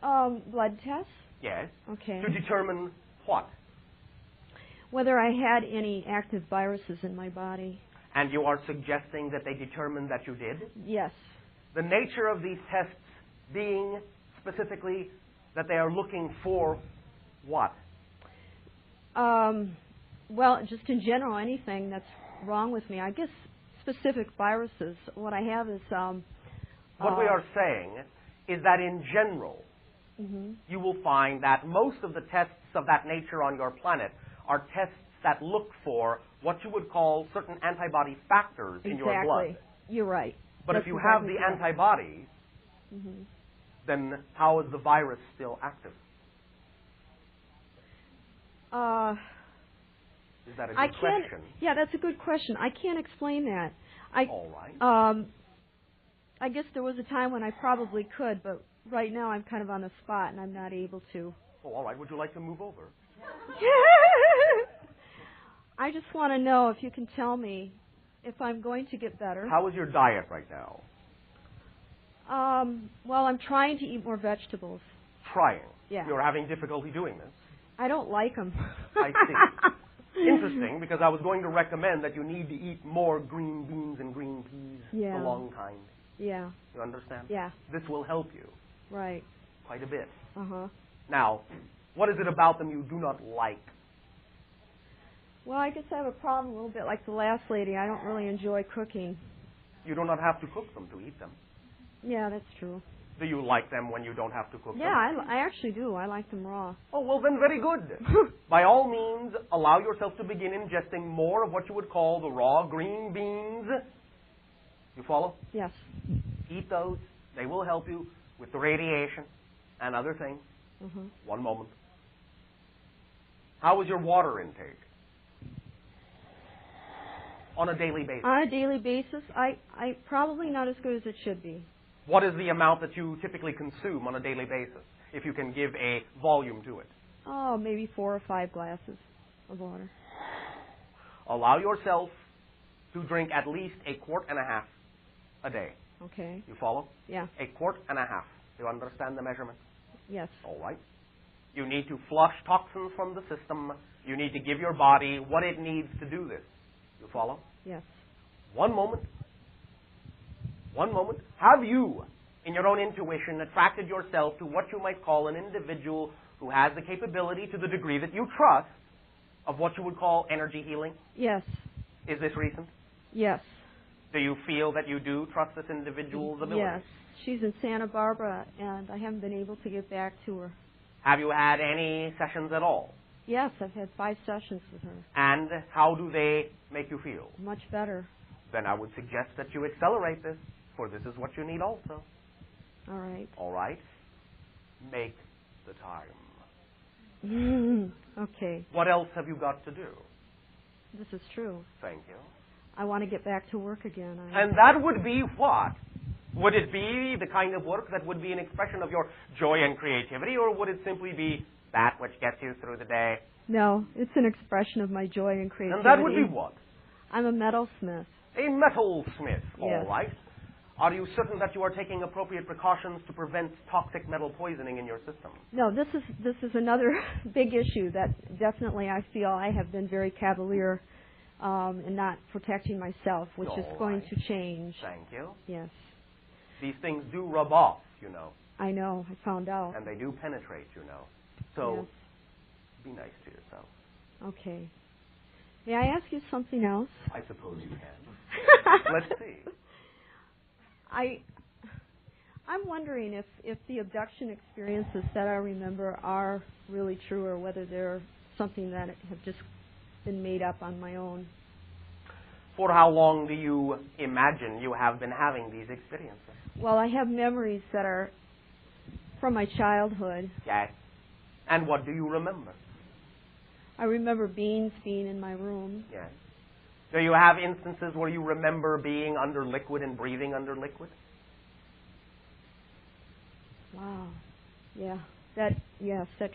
Blood tests. Yes. Okay. To determine what? Whether I had any active viruses in my body. And you are suggesting that they determined that you did? Yes. The nature of these tests being specifically that they are looking for what? Well, just in general, anything that's wrong with me. I guess specific viruses. What I have is... what we are saying is that in general, you will find that most of the tests of that nature on your planet are tests that look for what you would call certain antibody factors in your blood. Exactly. You're right. But if you have the antibodies, then how is the virus still active? Is that a good question? Yeah, that's a good question. I can't explain that. All right. I guess there was a time when I probably could, but right now I'm kind of on the spot and I'm not able to. Oh, all right. Would you like to move over? I just want to know if you can tell me if I'm going to get better. How is your diet right now? Well, I'm trying to eat more vegetables. Trying? Yeah. You're having difficulty doing this? I don't like them. I see. Interesting, because I was going to recommend that you need to eat more green beans and green peas, the long kind. Yeah. You understand? Yeah. This will help you. Right. Quite a bit. Uh-huh. Now, what is it about them you do not like? Well, I guess I have a problem a little bit like the last lady. I don't really enjoy cooking. You do not have to cook them to eat them. Yeah, that's true. Do you like them when you don't have to cook them? Yeah, I actually do. I like them raw. Oh, well then very good. By all means, allow yourself to begin ingesting more of what you would call the raw green beans. You follow? Yes. Eat those. They will help you with the radiation and other things. One moment. How is your water intake? On a daily basis. On a daily basis, I probably not as good as it should be. What is the amount that you typically consume on a daily basis, if you can give a volume to it? Oh, maybe 4 or 5 glasses of water. Allow yourself to drink at least 1.5 quarts a day. Okay. You follow? Yeah. 1.5 quarts. You understand the measurement? Yes. All right. You need to flush toxins from the system. You need to give your body what it needs to do this. You follow? Yes. One moment. One moment. Have you, in your own intuition, attracted yourself to what you might call an individual who has the capability, to the degree that you trust, of what you would call energy healing? Yes. Is this recent? Yes. Do you feel that you do trust this individual's ability? Yes. She's in Santa Barbara, and I haven't been able to get back to her. Have you had any sessions at all? Yes, I've had 5 sessions with her. And how do they make you feel? Much better. Then I would suggest that you accelerate this, for this is what you need also. All right. All right? Make the time. Okay. What else have you got to do? This is true. Thank you. I want to get back to work again. And that would be what? Would it be the kind of work that would be an expression of your joy and creativity, or would it simply be that which gets you through the day? No, it's an expression of my joy and creativity. And that would be what? I'm a metalsmith. A metalsmith. Yes. All right. Are you certain that you are taking appropriate precautions to prevent toxic metal poisoning in your system? No, this is another big issue that definitely I feel I have been very cavalier in not protecting myself, which is going to change. Thank you. Yes. These things do rub off, you know. I know. I found out. And they do penetrate, you know. So yes. Be nice to yourself. Okay. May I ask you something else? I suppose you can. Let's see. I'm wondering if the abduction experiences that I remember are really true or whether they're something that have just been made up on my own. For how long do you imagine you have been having these experiences? Well, I have memories that are from my childhood. Yes. And what do you remember? I remember beings being in my room. Yes. Do you have instances where you remember being under liquid and breathing under liquid? Wow. Yeah. That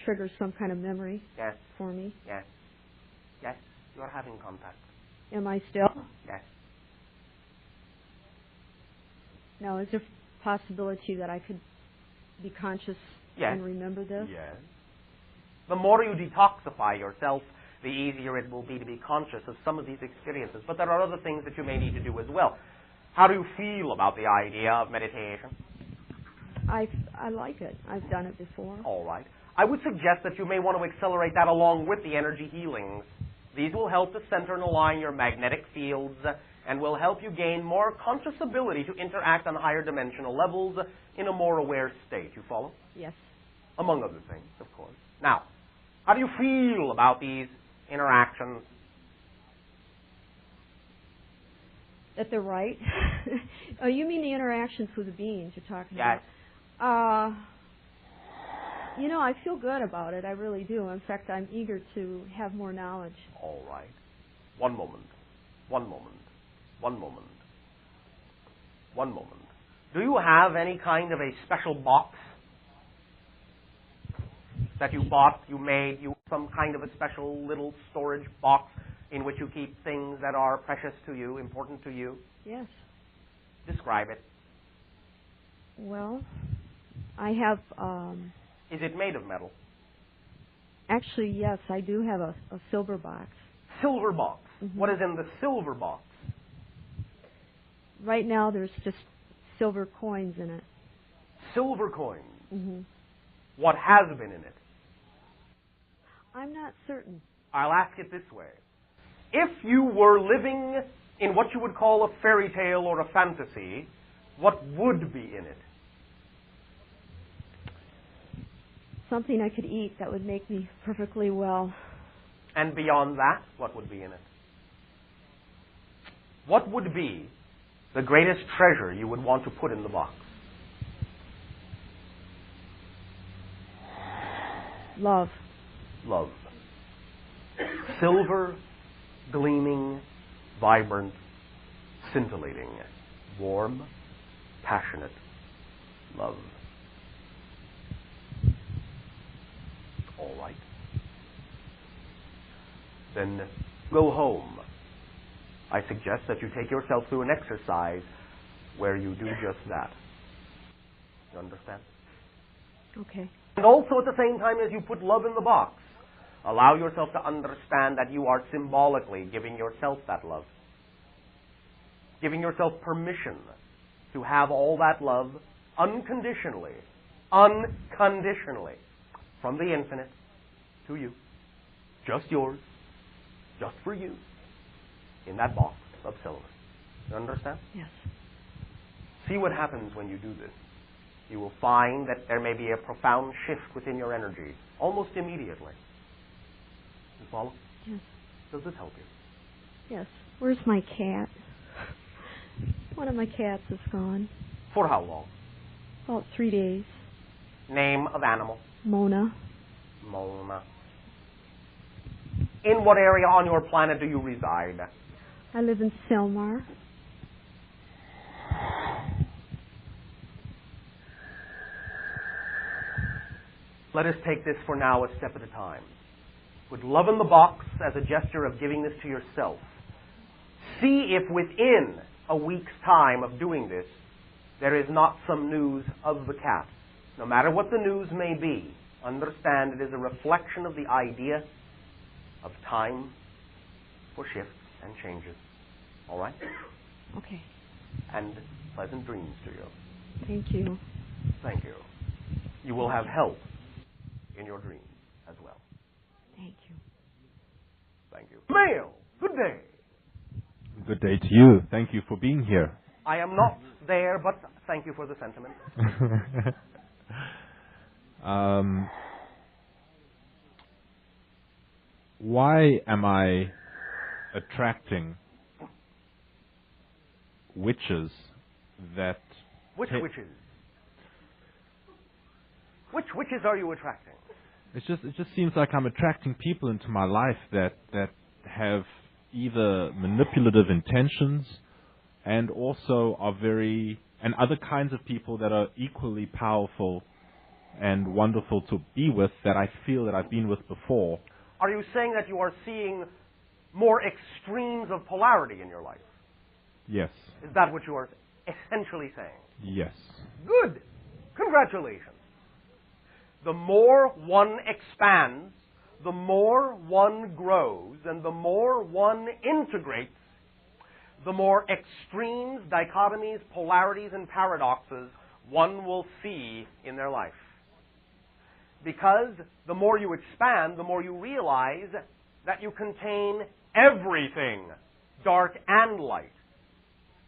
triggers some kind of memory. Yes. For me. Yes. Yes. You're having contact. Am I still? Yes. Now, is there a possibility that I could be conscious and remember this? Yes. The more you detoxify yourself, the easier it will be to be conscious of some of these experiences. But there are other things that you may need to do as well. How do you feel about the idea of meditation? I like it. I've done it before. All right. I would suggest that you may want to accelerate that along with the energy healings. These will help to center and align your magnetic fields and will help you gain more conscious ability to interact on higher dimensional levels in a more aware state. You follow? Yes. Among other things, of course. Now, how do you feel about these interactions? That they're right? Oh, you mean the interactions with the beings you're talking about? Yes. I feel good about it. I really do. In fact, I'm eager to have more knowledge. All right. One moment. One moment. One moment. One moment. Do you have any kind of a special box that you bought, you made, some kind of a special little storage box in which you keep things that are precious to you, important to you? Yes. Describe it. Well, I have... Is it made of metal? Actually, yes, I do have a silver box. Silver box. Mm-hmm. What is in the silver box? Right now, there's just silver coins in it. Silver coins? Mm-hmm. What has been in it? I'm not certain. I'll ask it this way. If you were living in what you would call a fairy tale or a fantasy, what would be in it? Something I could eat that would make me perfectly well. And beyond that, what would be in it? What would be the greatest treasure you would want to put in the box? Love. Love. Silver, gleaming, vibrant, scintillating, warm, passionate love. All right. Then go home. I suggest that you take yourself through an exercise where you do just that. You understand? Okay. And also at the same time as you put love in the box, allow yourself to understand that you are symbolically giving yourself that love. Giving yourself permission to have all that love unconditionally from the infinite to you. Just yours. Just for you. In that box of silver. You understand? Yes. See what happens when you do this. You will find that there may be a profound shift within your energy almost immediately. You follow? Yes. Does this help you? Yes. Where's my cat? One of my cats is gone. For how long? About 3 days. Name of animal? Mona. Mona. In what area on your planet do you reside? I live in Selmar. Let us take this for now a step at a time. With love in the box as a gesture of giving this to yourself, see if within a week's time of doing this, there is not some news of the cat. No matter what the news may be, understand it is a reflection of the idea of time for shifts and changes. All right? Okay. And pleasant dreams to you. Thank you. Thank you. You will have help in your dreams as well. Thank you. Thank you. Mail, good day. Good day to you. Thank you for being here. I am not there, but thank you for the sentiment. Why am I attracting witches that... Which witches? Which witches are you attracting? It just seems like I'm attracting people into my life that have either manipulative intentions and also are and other kinds of people that are equally powerful and wonderful to be with that I feel that I've been with before. Are you saying that you are seeing more extremes of polarity in your life? Yes. Is that what you are essentially saying? Yes. Good. Congratulations. The more one expands, the more one grows, and the more one integrates, the more extremes, dichotomies, polarities, and paradoxes one will see in their life. Because the more you expand, the more you realize that you contain everything, dark and light.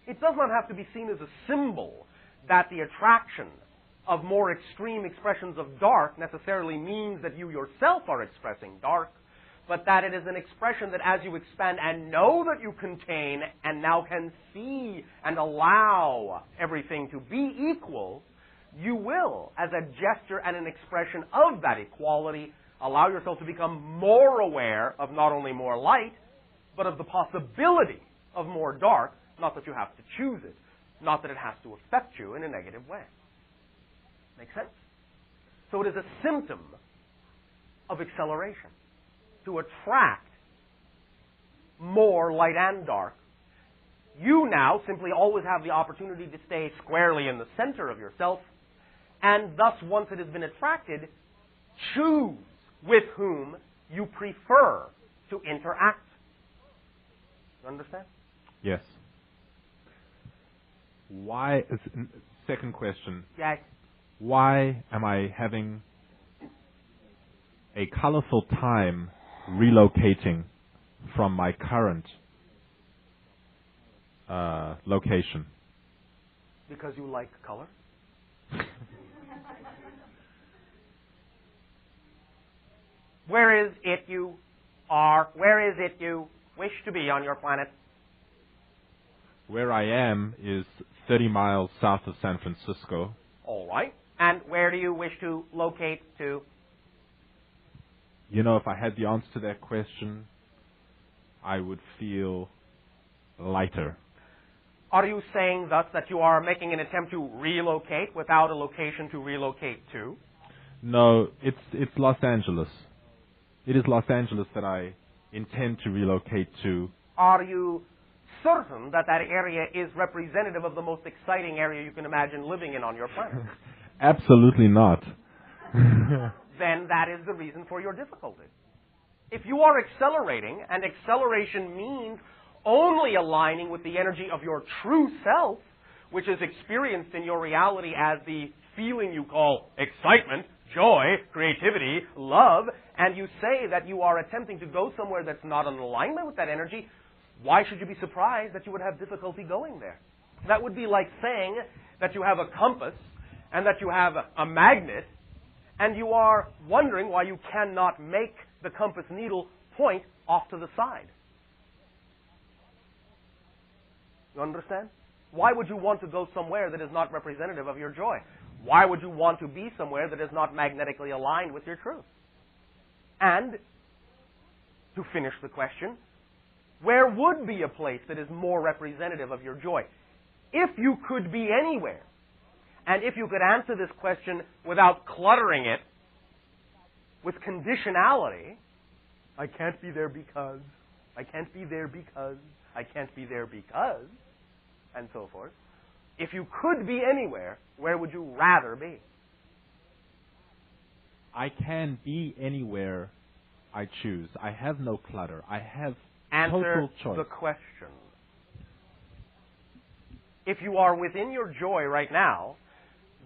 It does not have to be seen as a symbol that the attraction of more extreme expressions of dark necessarily means that you yourself are expressing dark, but that it is an expression that as you expand and know that you contain and now can see and allow everything to be equal, you will, as a gesture and an expression of that equality, allow yourself to become more aware of not only more light, but of the possibility of more dark, not that you have to choose it, not that it has to affect you in a negative way. Make sense? So it is a symptom of acceleration to attract more light and dark. You now simply always have the opportunity to stay squarely in the center of yourself, and thus, once it has been attracted, choose with whom you prefer to interact. You understand? Yes. Why? Second question. Yes. Why am I having a colorful time relocating from my current location? Because you like color? Where is it you wish to be on your planet? Where I am is 30 miles south of San Francisco. All right. And where do you wish to locate to? You know, if I had the answer to that question, I would feel lighter. Are you saying thus that you are making an attempt to relocate without a location to relocate to? No, it's Los Angeles. It is Los Angeles that I intend to relocate to. Are you certain that that area is representative of the most exciting area you can imagine living in on your planet? Absolutely not. Then that is the reason for your difficulty. If you are accelerating, and acceleration means only aligning with the energy of your true self, which is experienced in your reality as the feeling you call excitement, joy, creativity, love, and you say that you are attempting to go somewhere that's not in alignment with that energy, why should you be surprised that you would have difficulty going there? That would be like saying that you have a compass and that you have a magnet, and you are wondering why you cannot make the compass needle point off to the side. You understand? Why would you want to go somewhere that is not representative of your joy? Why would you want to be somewhere that is not magnetically aligned with your truth? And, to finish the question, where would be a place that is more representative of your joy? If you could be anywhere, and if you could answer this question without cluttering it with conditionality, I can't be there because, I can't be there because, I can't be there because, and so forth. If you could be anywhere, where would you rather be? I can be anywhere I choose. I have no clutter. I have Answer total choice. the question. If you are within your joy right now,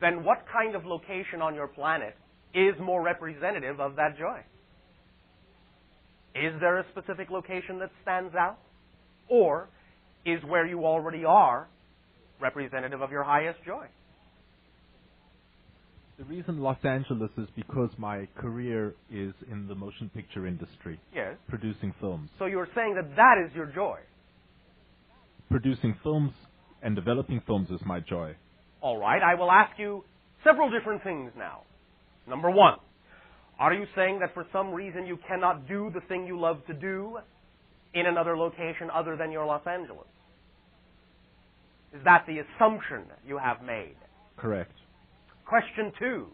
then what kind of location on your planet is more representative of that joy? Is there a specific location that stands out? Or is where you already are representative of your highest joy? The reason Los Angeles is because my career is in the motion picture industry. Yes. Producing films. So you're saying that that is your joy? Producing films and developing films is my joy. All right, I will ask you several different things now. Number one, are you saying that for some reason you cannot do the thing you love to do in another location other than your Los Angeles? Is that the assumption you have made? Correct. Question two,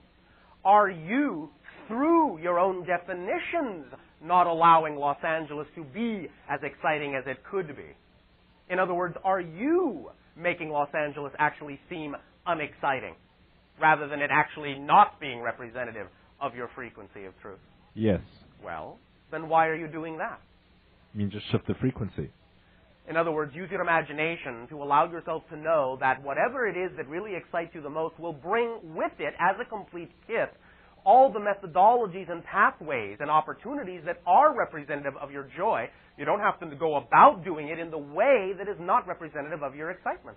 are you, through your own definitions, not allowing Los Angeles to be as exciting as it could be? In other words, are you making Los Angeles actually seem unexciting, rather than it actually not being representative of your frequency of truth? Yes. Well, then why are you doing that? I mean, just shift the frequency. In other words, use your imagination to allow yourself to know that whatever it is that really excites you the most will bring with it, as a complete kit, all the methodologies and pathways and opportunities that are representative of your joy. You don't have to go about doing it in the way that is not representative of your excitement,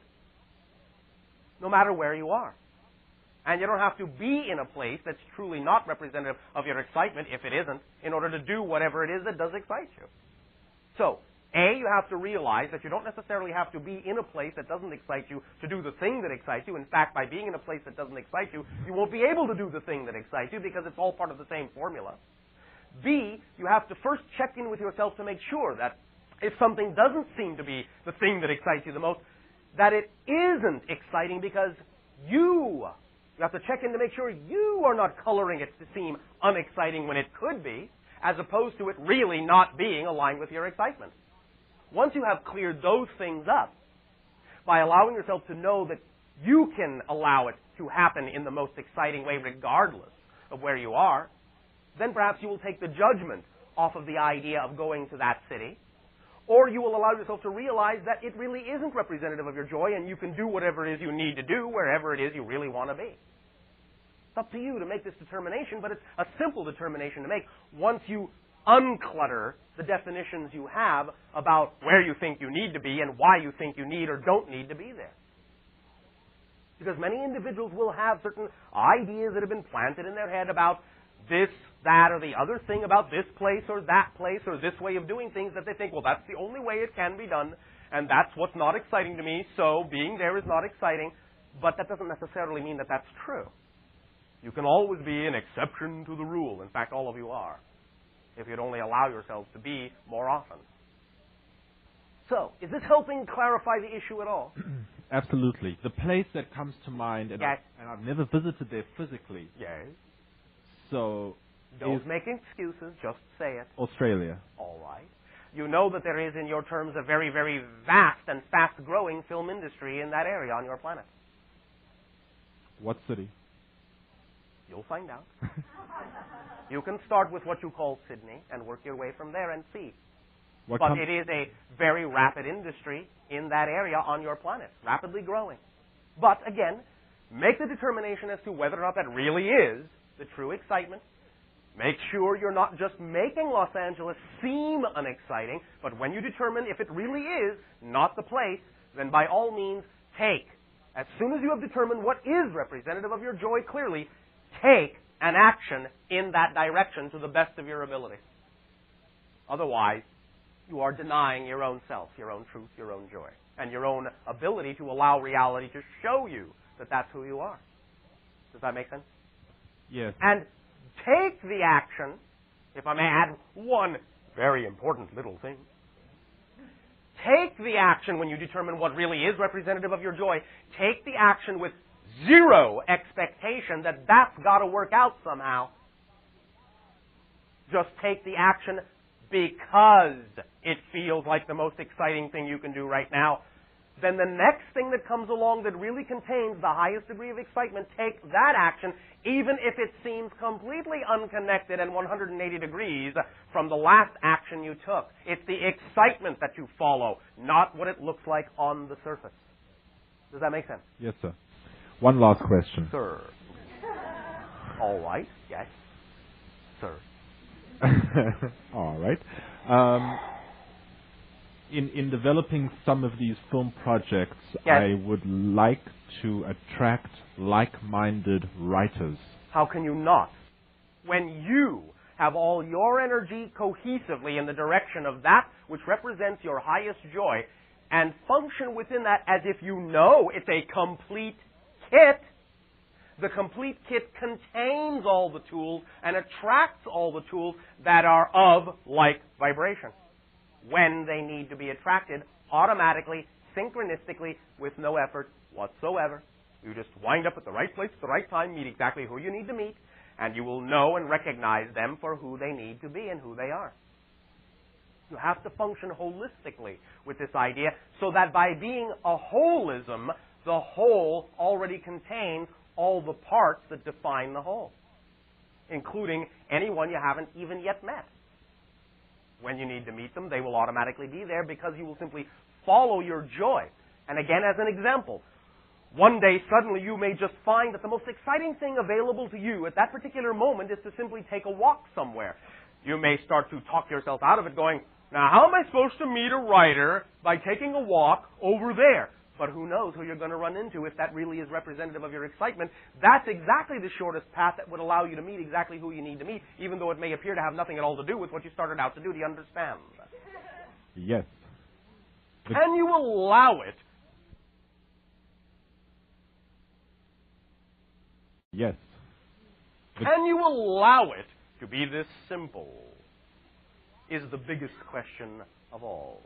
no matter where you are. And you don't have to be in a place that's truly not representative of your excitement, if it isn't, in order to do whatever it is that does excite you. So, A, you have to realize that you don't necessarily have to be in a place that doesn't excite you to do the thing that excites you. In fact, by being in a place that doesn't excite you, you won't be able to do the thing that excites you because it's all part of the same formula. B, you have to first check in with yourself to make sure that if something doesn't seem to be the thing that excites you the most, that it isn't exciting because you have to check in to make sure you are not coloring it to seem unexciting when it could be, as opposed to it really not being aligned with your excitement. Once you have cleared those things up, by allowing yourself to know that you can allow it to happen in the most exciting way regardless of where you are, then perhaps you will take the judgment off of the idea of going to that city, or you will allow yourself to realize that it really isn't representative of your joy and you can do whatever it is you need to do wherever it is you really want to be. It's up to you to make this determination, but it's a simple determination to make once you unclutter the definitions you have about where you think you need to be and why you think you need or don't need to be there. Because many individuals will have certain ideas that have been planted in their head about this, that, or the other thing about this place or this way of doing things that they think, well, that's the only way it can be done, and that's what's not exciting to me, so being there is not exciting. But that doesn't necessarily mean that that's true. You can always be an exception to the rule. In fact, all of you are, if you'd only allow yourselves to be more often. So, is this helping clarify the issue at all? Absolutely. The place that comes to mind, and, yes. I've never visited there physically. Yes. So, don't make excuses, just say it. Australia. All right. You know that there is, in your terms, a very, very vast and fast-growing film industry in that area on your planet. What city? You'll find out. You can start with what you call Sydney and work your way from there and see. But it is a very rapid industry in that area on your planet, rapidly growing. But again, make the determination as to whether or not that really is the true excitement. Make sure you're not just making Los Angeles seem unexciting, but when you determine if it really is not the place, then by all means take. As soon as you have determined what is representative of your joy clearly, take an action in that direction to the best of your ability. Otherwise, you are denying your own self, your own truth, your own joy, and your own ability to allow reality to show you that that's who you are. Does that make sense? Yes. And take the action, if I may add one very important little thing. Take the action when you determine what really is representative of your joy. Take the action with zero expectation that that's got to work out somehow. Just take the action because it feels like the most exciting thing you can do right now. Then the next thing that comes along that really contains the highest degree of excitement, take that action, even if it seems completely unconnected and 180 degrees from the last action you took. It's the excitement that you follow, not what it looks like on the surface. Does that make sense? Yes, sir. One last question. Sir. All right. Yes. Sir. All right. in developing some of these film projects, Yes. I would like to attract like-minded writers. How can you not? When you have all your energy cohesively in the direction of that which represents your highest joy, and function within that as if you know it's a complete kit, the complete kit contains all the tools and attracts all the tools that are of like vibration. When they need to be attracted, automatically, synchronistically, with no effort whatsoever. You just wind up at the right place at the right time, meet exactly who you need to meet, and you will know and recognize them for who they need to be and who they are. You have to function holistically with this idea so that by being a holism, the whole already contains all the parts that define the whole, including anyone you haven't even yet met. When you need to meet them, they will automatically be there because you will simply follow your joy. And again, as an example, one day suddenly you may just find that the most exciting thing available to you at that particular moment is to simply take a walk somewhere. You may start to talk yourself out of it going, now how am I supposed to meet a writer by taking a walk over there? But who knows who you're going to run into if that really is representative of your excitement. That's exactly the shortest path that would allow you to meet exactly who you need to meet, even though it may appear to have nothing at all to do with what you started out to do. Do you understand? Yes. Can you allow it? Yes. Can you allow it to be this simple? Is the biggest question of all.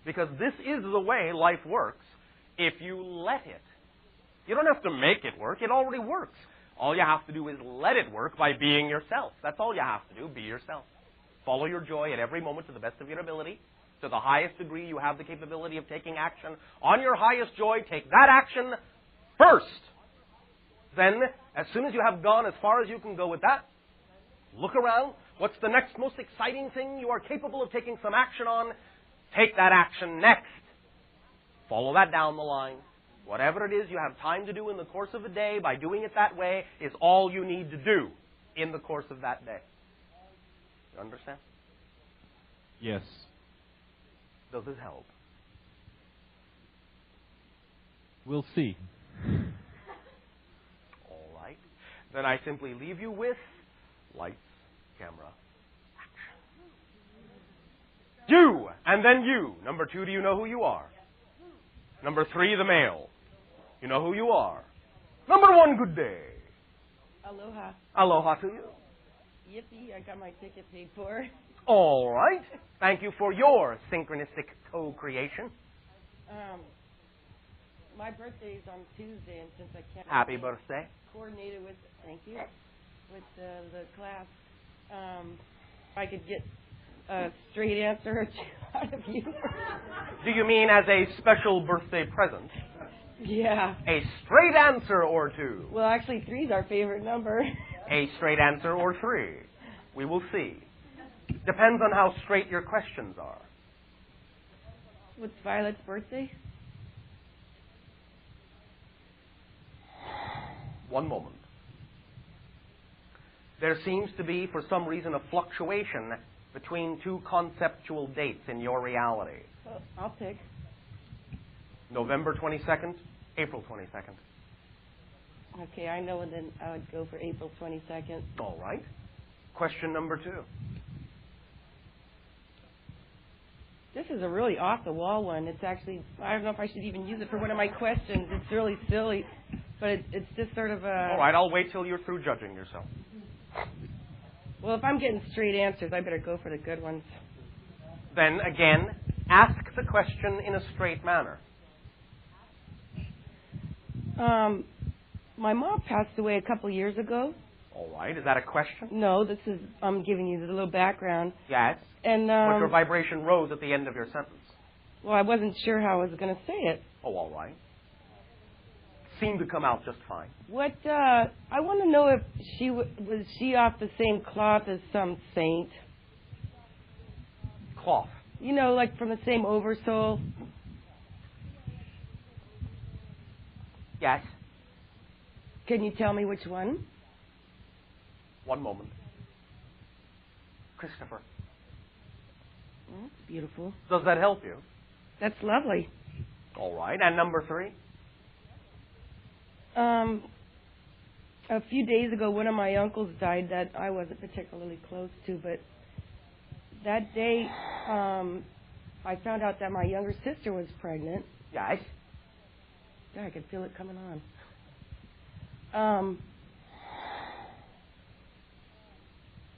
Because this is the way life works if you let it. You don't have to make it work. It already works. All you have to do is let it work by being yourself. That's all you have to do. Be yourself. Follow your joy at every moment to the best of your ability. To the highest degree you have the capability of taking action on your highest joy, take that action first. Then, as soon as you have gone as far as you can go with that, look around. What's the next most exciting thing you are capable of taking some action on? Take that action next. Follow that down the line. Whatever it is you have time to do in the course of a day, by doing it that way, is all you need to do in the course of that day. You understand? Yes. Does this help? We'll see. All right. Then I simply leave you with lights, camera, action. You, and then you. Number 2, do you know who you are? Number 3, the male. You know who you are. Number 1, good day. Aloha. Aloha to you. Yippee, I got my ticket paid for. All right. Thank you for your synchronistic co-creation. My birthday is on Tuesday, and since I can't Happy birthday. coordinate it with, thank you, with the class, if I could get a straight answer or two out of you. Do you mean as a special birthday present? Yeah. A straight answer or two? Well, actually, 3 is our favorite number. A straight answer or 3? We will see. Depends on how straight your questions are. What's Violet's birthday? One moment. There seems to be, for some reason, a fluctuation between 2 conceptual dates in your reality. Well, I'll pick. November 22nd, April 22nd. Okay, I know, and then I would go for April 22nd. All right. Question number 2. This is a really off-the-wall one. It's actually, I don't know if I should even use it for one of my questions. It's really silly, but it's just sort of a... All right, I'll wait till you're through judging yourself. Well, if I'm getting straight answers, I better go for the good ones. Then, again, ask the question in a straight manner. My mom passed away a couple years ago. All right, is that a question? No, this is, I'm giving you the little background. Yes. And, But your vibration rose at the end of your sentence. well, I wasn't sure how I was going to say it. Oh, all right. Seemed to come out just fine. What, I want to know if she was she off the same cloth as some saint? Cloth. You know, like from the same oversoul? Yes. Can you tell me which one? One moment. Christopher. Oh, that's beautiful. Does that help you? That's lovely. All right. And number 3? A few days ago, one of my uncles died that I wasn't particularly close to, but that day, I found out that my younger sister was pregnant. Yes. Yeah, I could feel it coming on.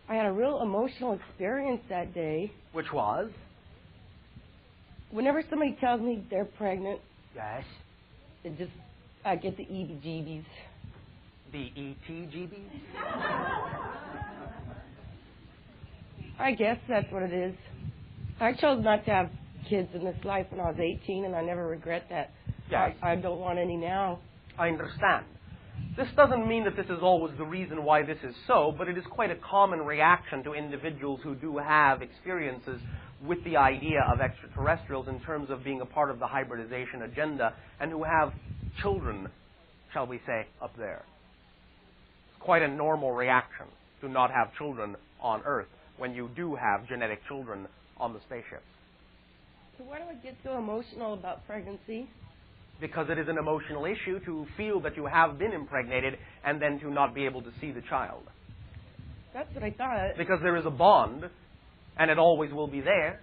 I had a real emotional experience that day. Which was? Whenever somebody tells me they're pregnant, Yes. I get the EBGBs. The ETGBs? I guess that's what it is. I chose not to have kids in this life when I was 18, and I never regret that. Yes. I don't want any now. I understand. This doesn't mean that this is always the reason why this is so, but it is quite a common reaction to individuals who do have experiences with the idea of extraterrestrials in terms of being a part of the hybridization agenda and who have children, shall we say, up there. It's quite a normal reaction to not have children on Earth when you do have genetic children on the spaceships. So why do I get so emotional about pregnancy? Because it is an emotional issue to feel that you have been impregnated and then to not be able to see the child. That's what I thought. Because there is a bond, and it always will be there,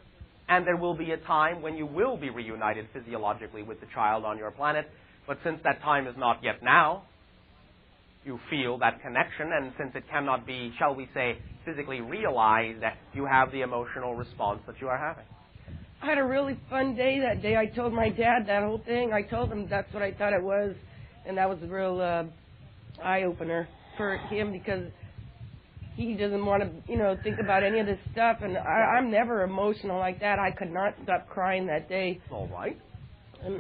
and there will be a time when you will be reunited physiologically with the child on your planet, but since that time is not yet now, you feel that connection, and since it cannot be, shall we say, physically realized, you have the emotional response that you are having. I had a really fun day that day. I told my dad that whole thing. I told him that's what I thought it was, and that was a real eye-opener for him because he doesn't want to, think about any of this stuff, and I'm never emotional like that. I could not stop crying that day. All right. And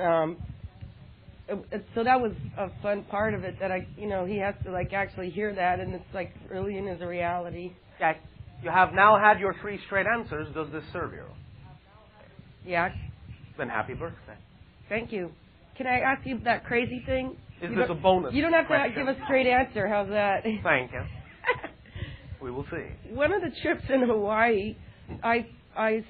so that was a fun part of it that he has to actually hear that, and it's really in his reality. Okay. You have now had your 3 straight answers. Does this serve you? Yeah. Then happy birthday. Thank you. Can I ask you that crazy thing? Is this a bonus? You don't have to question? give a straight answer. How's that? Thank you. We will see. One of the trips in Hawaii, I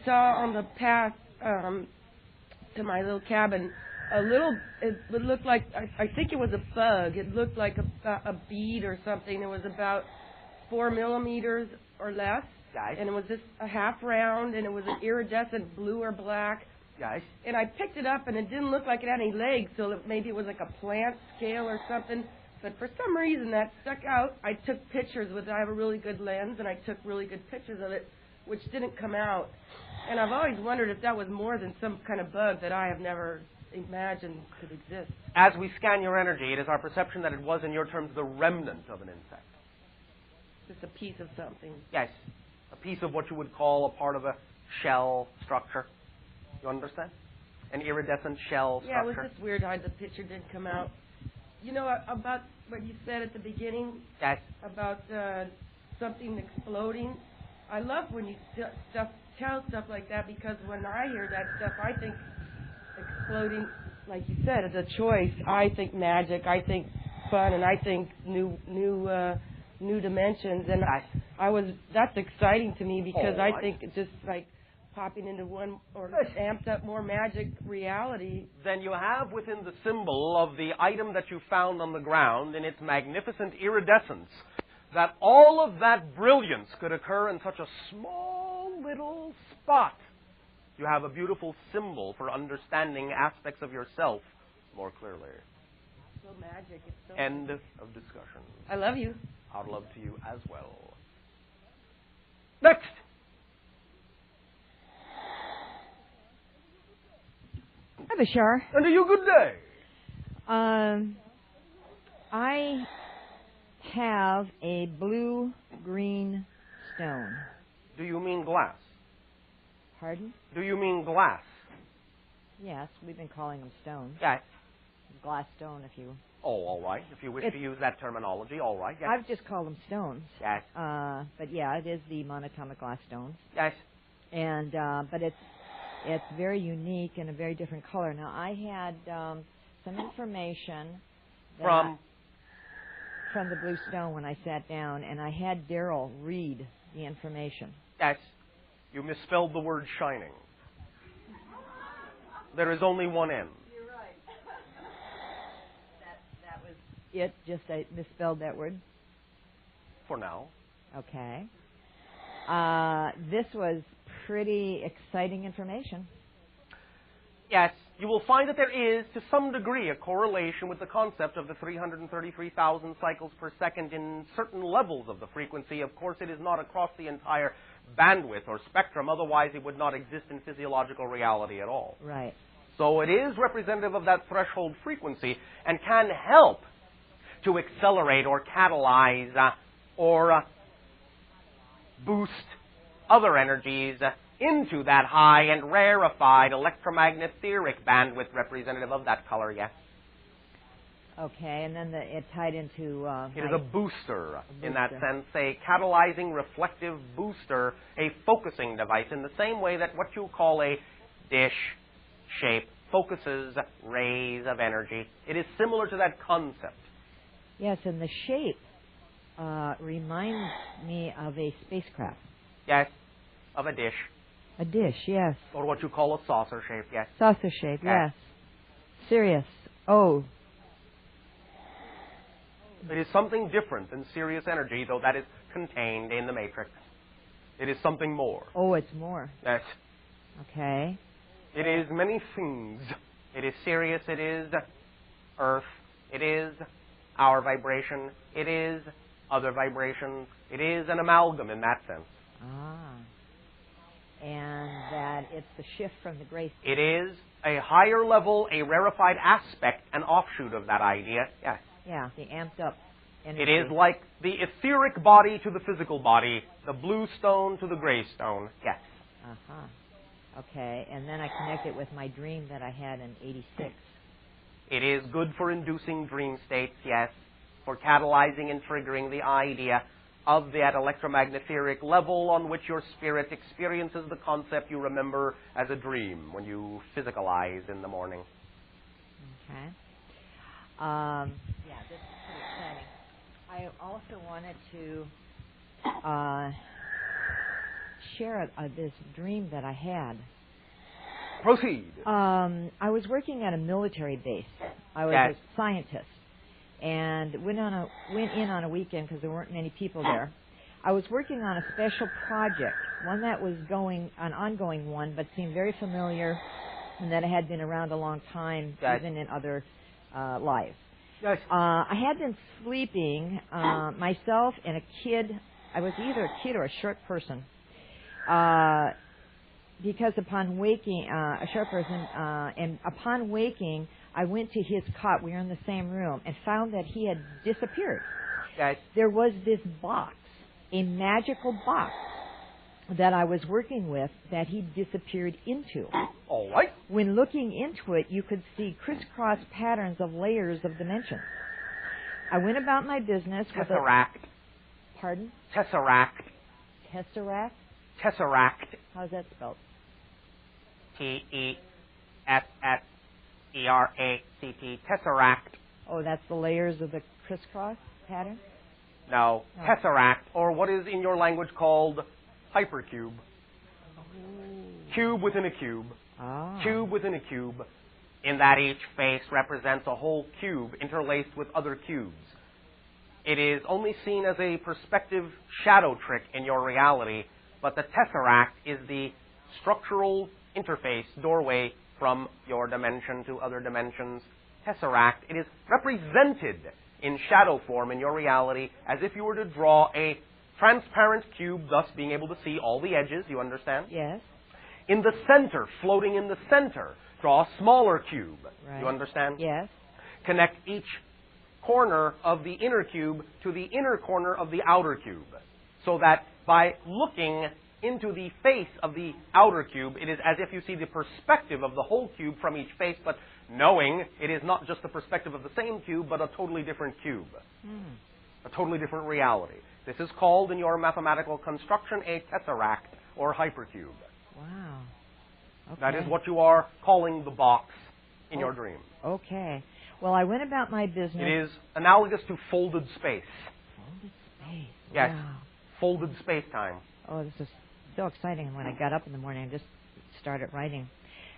saw on the path to my little cabin it looked like, I think it was a bug. It looked like a bead or something. It was about 4 millimeters or less. Guys. And it was just a half round, and it was an iridescent blue or black. Guys. And I picked it up, and it didn't look like it had any legs, so maybe it was like a plant scale or something. But for some reason, that stuck out. I took pictures with it. I have a really good lens, and I took really good pictures of it, which didn't come out. And I've always wondered if that was more than some kind of bug that I have never imagined could exist. As we scan your energy, it is our perception that it was, in your terms, the remnant of an insect. Just a piece of something. Yes. A piece of what you would call a part of a shell structure. You understand? An iridescent shell structure. Yeah, it was just weird how the picture didn't come out. About what you said at the beginning? Yes. About something exploding. I love when you tell stuff like that, because when I hear that stuff, I think exploding, like you said, is a choice. I think magic, I think fun, and I think new dimensions. And that's exciting to me because I think it's just like popping into one or amped up more magic reality. Then you have within the symbol of the item that you found on the ground in its magnificent iridescence that all of that brilliance could occur in such a small little spot. You have a beautiful symbol for understanding aspects of yourself more clearly. So magic. It's so End magic. of discussion. I love you. Our love to you as well. Next. Hi, Bashar. And are you good day? I have a blue-green stone. Do you mean glass? Pardon? Do you mean glass? Yes, we've been calling them stones. Yes. Glass stone, if you... Oh, all right. If you wish to use that terminology, all right. Yes. I've just called them stones. Yes. But yeah, it is the monatomic glass stones. Yes. And but it's very unique and a very different color. Now, I had some information From the blue stone when I sat down, and I had Daryl read the information. Yes. You misspelled the word shining. There is only one N. You're right. That was it. Just I misspelled that word. For now. Okay. This was pretty exciting information. Yes, you will find that there is, to some degree, a correlation with the concept of the 333,000 cycles per second in certain levels of the frequency. Of course, it is not across the entire bandwidth or spectrum. Otherwise, it would not exist in physiological reality at all. Right. So it is representative of that threshold frequency and can help to accelerate or catalyze or boost other energies into that high and rarefied electromagnetic bandwidth representative of that color, yes. Okay, and then it tied into... it is a booster in that sense, a catalyzing reflective booster, a focusing device, in the same way that what you call a dish shape focuses rays of energy. It is similar to that concept. Yes, and the shape reminds me of a spacecraft. Yes, of a dish. A dish, yes. Or what you call a saucer shape, yes. Saucer shape, yes. Sirius. Oh. It is something different than Sirius energy, though that is contained in the matrix. It is something more. Oh, it's more. Yes. Okay. It is many things. It is Sirius, it is Earth, it is our vibration, it is other vibrations, it is an amalgam in that sense. Ah. And that it's the shift from the gray... It is a higher level, a rarefied aspect, an offshoot of that idea, yes. Yeah, the amped up energy. It is like the etheric body to the physical body, the blue stone to the gray stone, yes. Uh-huh. Okay, and then I connect it with my dream that I had in 86. It is good for inducing dream states, yes, for catalyzing and triggering the idea of that electromagnetic level on which your spirit experiences the concept you remember as a dream when you physicalize in the morning. Okay. Yeah, this is pretty exciting. I also wanted to share this dream that I had. Proceed. I was working at a military base. I was a scientist, and went in on a weekend because there weren't many people there. I was working on a special project, one that was an ongoing one, but seemed very familiar, and that had been around a long time, even in other lives. Yes. I had been sleeping, myself and a kid. I was either a kid or a short person. Because upon waking, a short person, and upon waking, I went to his cot. We were in the same room, and found that he had disappeared. Yes. There was this box, a magical box, that I was working with that he disappeared into. All right. When looking into it, you could see crisscross patterns of layers of dimensions. I went about my business with Tesseract. Pardon? Tesseract. Tesseract? Tesseract. How's that spelled? Tesseract. Tesseract. Oh, that's the layers of the crisscross pattern? No. Oh. Tesseract, or what is in your language called hypercube. Cube within a cube. Ah. Cube within a cube. In that each face represents a whole cube interlaced with other cubes. It is only seen as a perspective shadow trick in your reality, but the tesseract is the structural interface, doorway from your dimension to other dimensions. Tesseract, it is represented in shadow form in your reality as if you were to draw a transparent cube, thus being able to see all the edges, you understand? Yes. In the center, floating in the center, draw a smaller cube. Right. You understand? Yes. Connect each corner of the inner cube to the inner corner of the outer cube, so that by looking into the face of the outer cube, it is as if you see the perspective of the whole cube from each face, but knowing it is not just the perspective of the same cube, but a totally different cube. A totally different reality. This is called, in your mathematical construction, a tesseract, or hypercube. Wow. Okay. That is what you are calling the box in your dream. Okay. Well, I went about my business. It is analogous to folded space. Folded space. Yes. Wow. Folded space-time. Oh, this is so exciting. When I got up in the morning, I just started writing.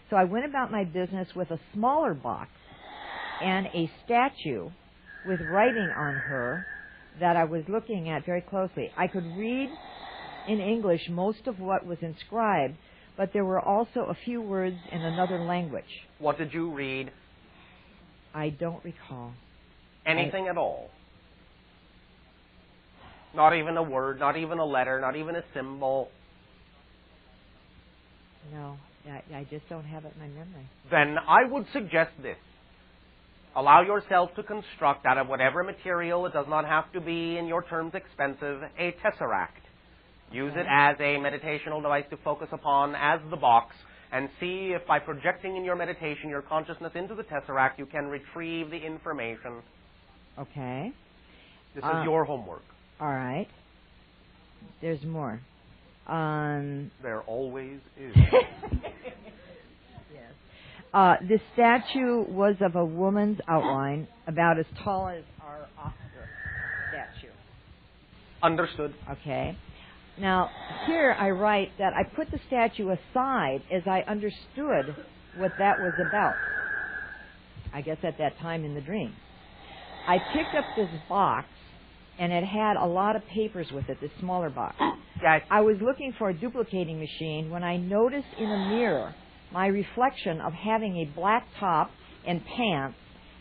So I went about my business with a smaller box and a statue with writing on her that I was looking at very closely. I could read in English most of what was inscribed, but there were also a few words in another language. What did you read? I don't recall. Anything at all? Not even a word, not even a letter, not even a symbol? No, I just don't have it in my memory. Then I would suggest this. Allow yourself to construct out of whatever material, it does not have to be, in your terms, expensive, a tesseract. Use it as a meditational device to focus upon as the box, and see if by projecting in your meditation your consciousness into the tesseract, you can retrieve the information. Okay. This is your homework. All right. There's more. There always is. Yes. The statue was of a woman's outline, about as tall as our Oscar statue. Understood. Okay. Now, here I write that I put the statue aside as I understood what that was about. I guess at that time in the dream. I picked up this box, and it had a lot of papers with it, this smaller box. Yes. I was looking for a duplicating machine when I noticed in a mirror my reflection of having a black top and pants,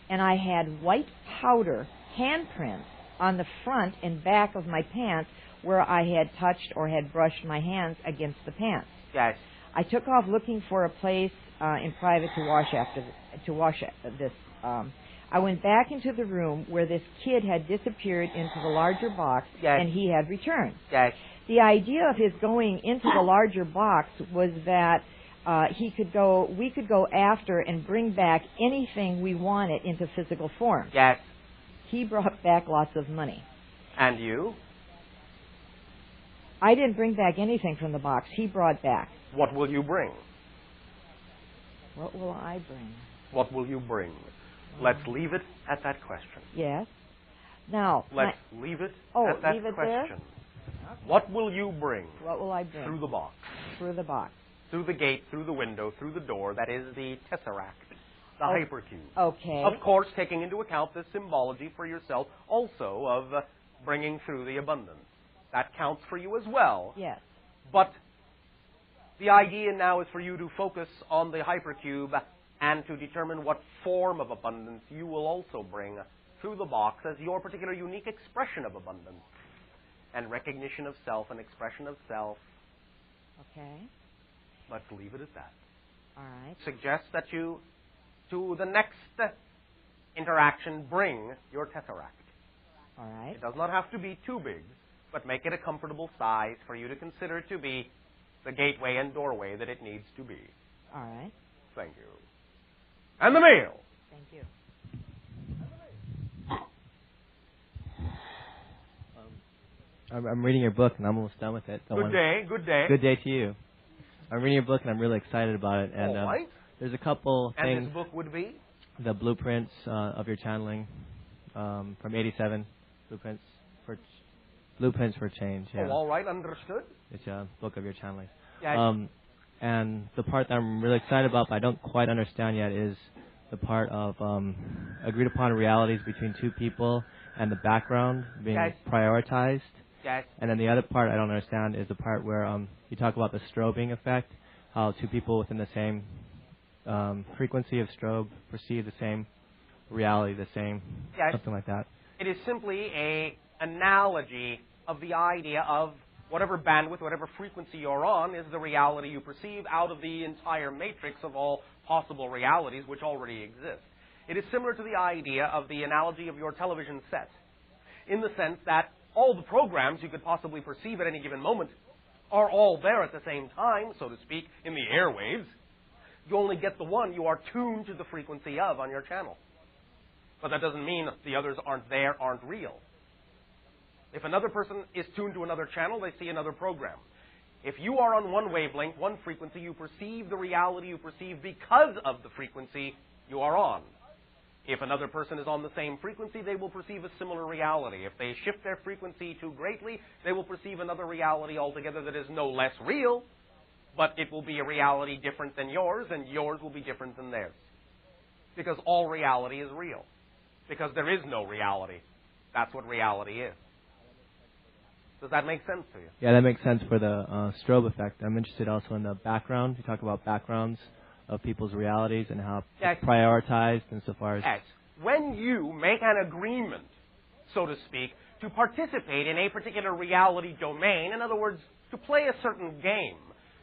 and I had white powder handprints on the front and back of my pants where I had touched or had brushed my hands against the pants. Yes. I took off looking for a place in private to wash this. I went back into the room where this kid had disappeared into the larger box, yes. and he had returned. Yes. The idea of his going into the larger box was that we could go after and bring back anything we wanted into physical form. Yes. He brought back lots of money. And you? I didn't bring back anything from the box. He brought back. What will you bring? What will I bring? What will you bring? Let's leave it at that question. Yes. Now, let's leave it at that question. There? What will you bring? What will I bring? Through the box. Through the box. Through the gate, through the window, through the door. That is the tesseract, the hypercube. Okay. Of course, taking into account the symbology for yourself also of bringing through the abundance. That counts for you as well. Yes. But the idea now is for you to focus on the hypercube and to determine what form of abundance you will also bring through the box as your particular unique expression of abundance and recognition of self and expression of self. Okay. Let's leave it at that. All right. Suggest that you, to the next interaction, bring your tesseract. All right. It does not have to be too big, but make it a comfortable size for you to consider to be the gateway and doorway that it needs to be. All right. Thank you. And the meal. Thank you. I'm reading your book, and I'm almost done with it. Good day. Good day. Good day to you. I'm reading your book, and I'm really excited about it. And all right. There's a couple things. And this book would be? The blueprints of your channeling from 87. Blueprints for Change. Yeah. Oh, all right. Understood. It's a book of your channeling. Yeah, and the part that I'm really excited about, but I don't quite understand yet, is the part of agreed upon realities between two people and the background being prioritized. Yes. And then the other part I don't understand is the part where you talk about the strobing effect, how two people within the same frequency of strobe perceive the same reality, the same, something like that. It is simply an analogy of the idea of whatever bandwidth, whatever frequency you're on is the reality you perceive out of the entire matrix of all possible realities which already exist. It is similar to the idea of the analogy of your television set, in the sense that all the programs you could possibly perceive at any given moment are all there at the same time, so to speak, in the airwaves. You only get the one you are tuned to the frequency of on your channel. But that doesn't mean the others aren't there, aren't real. If another person is tuned to another channel, they see another program. If you are on one wavelength, one frequency, you perceive the reality you perceive because of the frequency you are on. If another person is on the same frequency, they will perceive a similar reality. If they shift their frequency too greatly, they will perceive another reality altogether that is no less real, but it will be a reality different than yours, and yours will be different than theirs. Because all reality is real. Because there is no reality. That's what reality is. Does that make sense to you? Yeah, that makes sense for the strobe effect. I'm interested also in the background. You talk about backgrounds of people's realities and how it's prioritized insofar as... Yes. When you make an agreement, so to speak, to participate in a particular reality domain, in other words, to play a certain game,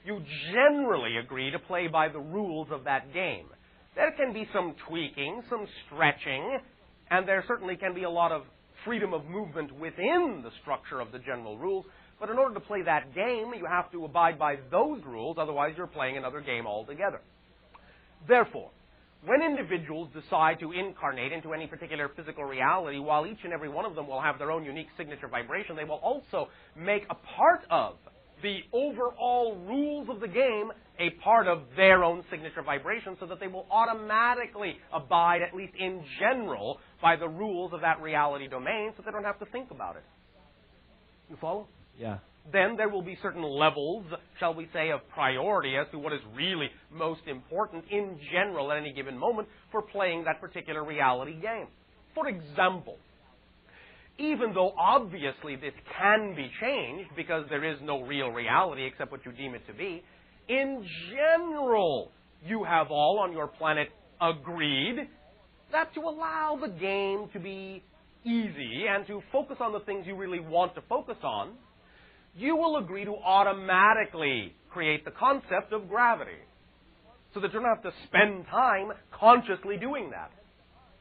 you generally agree to play by the rules of that game. There can be some tweaking, some stretching, and there certainly can be a lot of freedom of movement within the structure of the general rules. But in order to play that game, you have to abide by those rules, otherwise you're playing another game altogether. Therefore, when individuals decide to incarnate into any particular physical reality, while each and every one of them will have their own unique signature vibration, they will also make a part of the overall rules of the game a part of their own signature vibration, so that they will automatically abide, at least in general, by the rules of that reality domain, so they don't have to think about it. You follow? Yeah. Then there will be certain levels, shall we say, of priority as to what is really most important in general at any given moment for playing that particular reality game. For example, even though obviously this can be changed because there is no real reality except what you deem it to be, in general, you have all on your planet agreed that to allow the game to be easy and to focus on the things you really want to focus on, you will agree to automatically create the concept of gravity, so that you don't have to spend time consciously doing that.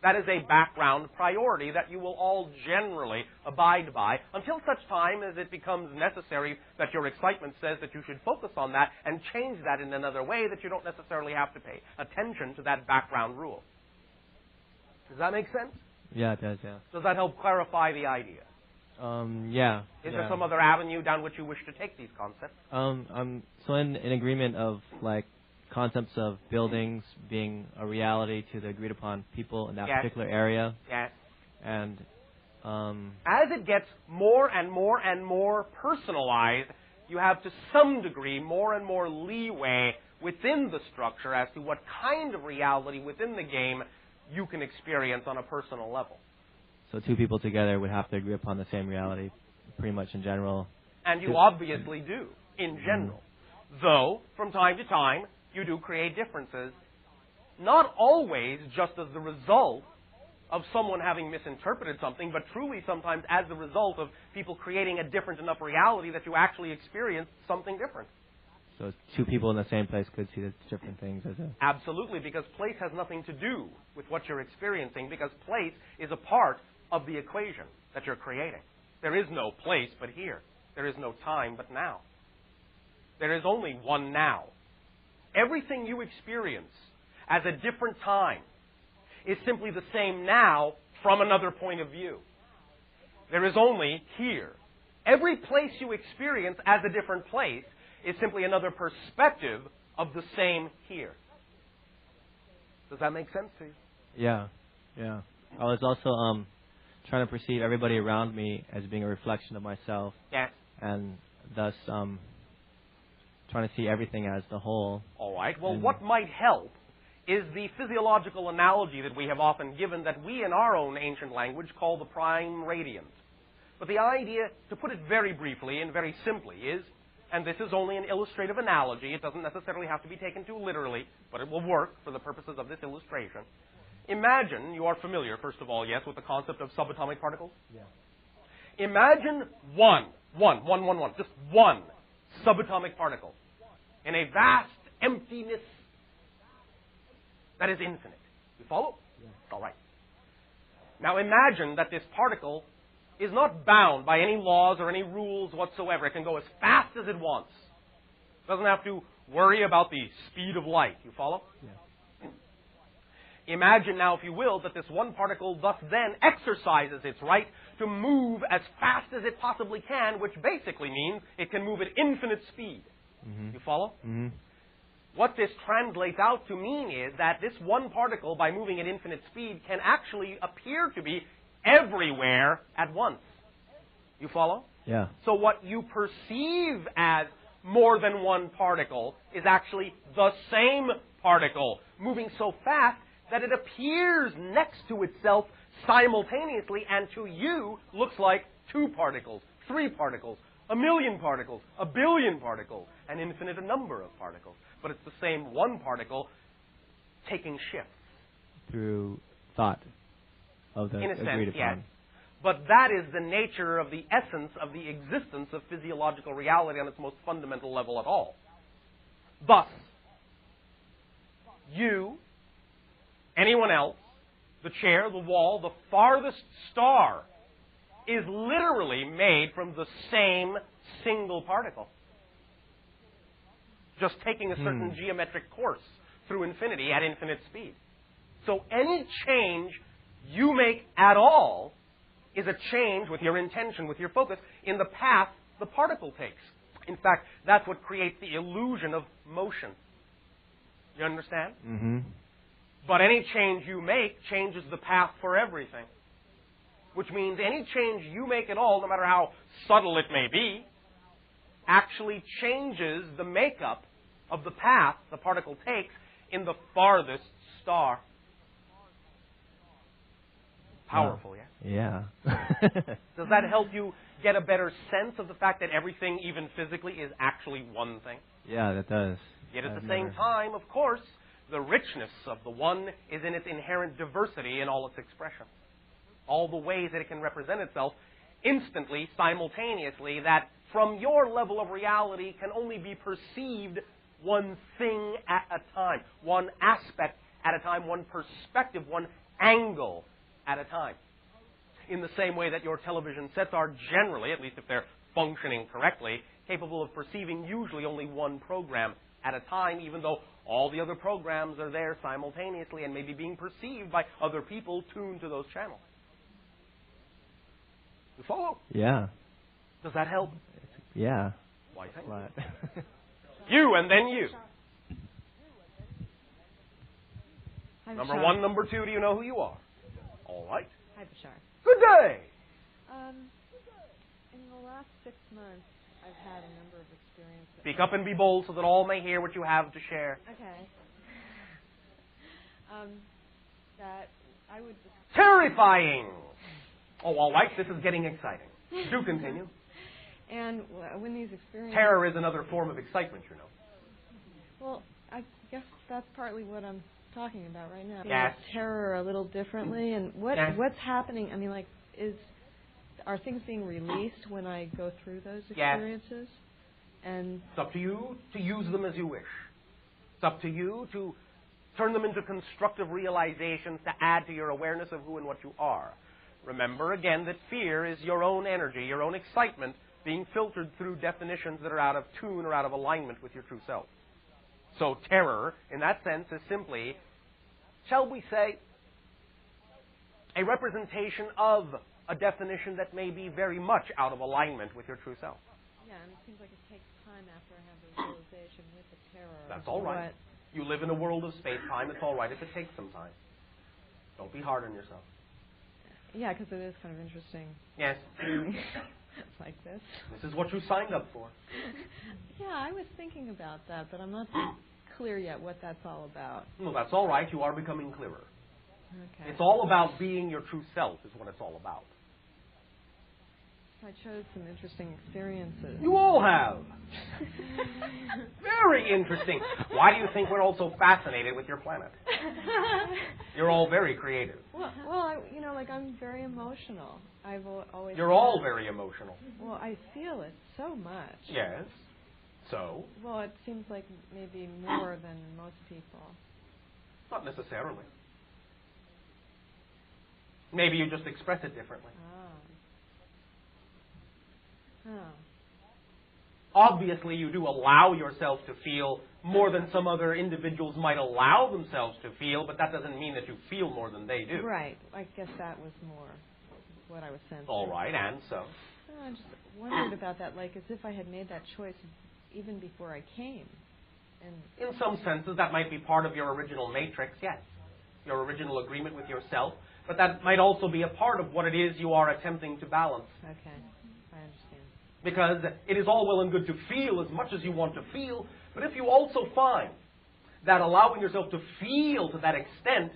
That is a background priority that you will all generally abide by until such time as it becomes necessary that your excitement says that you should focus on that and change that in another way that you don't necessarily have to pay attention to that background rule. Does that make sense? Yeah, it does, yeah. Does that help clarify the idea? Yeah. Is there some other avenue down which you wish to take these concepts? I'm so in agreement of, like, concepts of buildings being a reality to the agreed upon people in that particular area. Yes. And as it gets more and more and more personalized, you have to some degree more and more leeway within the structure as to what kind of reality within the game you can experience on a personal level. So two people together would have to agree upon the same reality, pretty much in general. And you obviously do, in general. Though, from time to time, you do create differences, not always just as the result of someone having misinterpreted something, but truly sometimes as the result of people creating a different enough reality that you actually experience something different. So two people in the same place could see the different things as a... Absolutely, because place has nothing to do with what you're experiencing, because place is a part of the equation that you're creating. There is no place but here. There is no time but now. There is only one now. Everything you experience as a different time is simply the same now from another point of view. There is only here. Every place you experience as a different place is simply another perspective of the same here. Does that make sense to you? Yeah, yeah. I was also trying to perceive everybody around me as being a reflection of myself. Yes. And thus trying to see everything as the whole. All right. Well, what might help is the physiological analogy that we have often given that we in our own ancient language call the prime radiant. But the idea, to put it very briefly and very simply, is, and this is only an illustrative analogy, it doesn't necessarily have to be taken too literally, but it will work for the purposes of this illustration. Imagine, you are familiar, first of all, yes, with the concept of subatomic particles? Yeah. Imagine just one subatomic particle in a vast emptiness that is infinite. You follow? Yeah. All right. Now imagine that this particle is not bound by any laws or any rules whatsoever. It can go as fast as it wants. It doesn't have to worry about the speed of light. You follow? Yeah. Imagine now, if you will, that this one particle thus then exercises its right to move as fast as it possibly can, which basically means it can move at infinite speed. Mm-hmm. You follow? Mm-hmm. what this translates out to mean is that this one particle, by moving at infinite speed, can actually appear to be everywhere at once. You follow? Yeah. So what you perceive as more than one particle is actually the same particle, moving so fast that it appears next to itself simultaneously, and to you looks like 2 particles, 3 particles, 1,000,000 particles, 1,000,000,000 particles, an infinite number of particles. But it's the same one particle taking shifts. Through thought of the In a sense, agreed upon. yes. But that is the nature of the essence of the existence of physiological reality on its most fundamental level at all. Thus, you, anyone else, the chair, the wall, the farthest star is literally made from the same single particle. Just taking a certain geometric course through infinity at infinite speed. So any change you make at all is a change with your intention, with your focus, in the path the particle takes. In fact, that's what creates the illusion of motion. You understand? Mm-hmm. But any change you make changes the path for everything. Which means any change you make at all, no matter how subtle it may be, actually changes the makeup of the path the particle takes in the farthest star. Powerful, yeah? Yeah. Does that help you get a better sense of the fact that everything, even physically, is actually one thing? Yeah, that does. Yet at the same time, of course, the richness of the one is in its inherent diversity in all its expression. All the ways that it can represent itself instantly, simultaneously, that from your level of reality can only be perceived one thing at a time, one aspect at a time, one perspective, one angle at a time. In the same way that your television sets are generally, at least if they're functioning correctly, capable of perceiving usually only one program at a time, even though all the other programs are there simultaneously and maybe being perceived by other people tuned to those channels. You follow? Yeah. Does that help? Yeah. Why, thank A lot. you, and then you. Hi, Number Bashar. 1, number 2, do you know who you are? All right. Hi, Bashar. Good day. In the last 6 months, I've had a number of experiences. Speak up and be bold so that all may hear what you have to share. Okay. That I would just... Terrifying. Oh, all right. This is getting exciting. Do continue. And when these experiences... Terror is another form of excitement, you know. Well, I guess that's partly what I'm talking about right now. Yes. Terror a little differently, and what's happening? I mean, like, are things being released when I go through those experiences? And it's up to you to use them as you wish. It's up to you to turn them into constructive realizations to add to your awareness of who and what you are. Remember again that fear is your own energy, your own excitement being filtered through definitions that are out of tune or out of alignment with your true self. So terror, in that sense, is simply, shall we say, a representation of a definition that may be very much out of alignment with your true self. yeah, and it seems like it takes time after I have the realization with the terror. That's all right. You live in a world of space-time. It's all right if it takes some time. Don't be hard on yourself. Yeah, because it is kind of interesting. Yes. Like this. This is what you signed up for. Yeah, I was thinking about that, but I'm not clear yet what that's all about. Well, that's all right. You are becoming clearer. Okay. It's all about being your true self is what it's all about. I chose some interesting experiences. You all have. Very interesting. Why do you think we're all so fascinated with your planet? You're all very creative. Well, I'm very emotional. I've always. You're all very emotional. Well, I feel it so much. Yes. So? Well, it seems like maybe more than most people. Not necessarily. Maybe you just express it differently. Oh. Obviously, you do allow yourself to feel more than some other individuals might allow themselves to feel, but that doesn't mean that you feel more than they do. Right. I guess that was more what I was sensing. All right, and so? I just wondered about that, like as if I had made that choice even before I came. In some senses, that might be part of your original matrix, yes. Your original agreement with yourself. But that might also be a part of what it is you are attempting to balance. Okay, I understand. Because it is all well and good to feel as much as you want to feel, but if you also find that allowing yourself to feel to that extent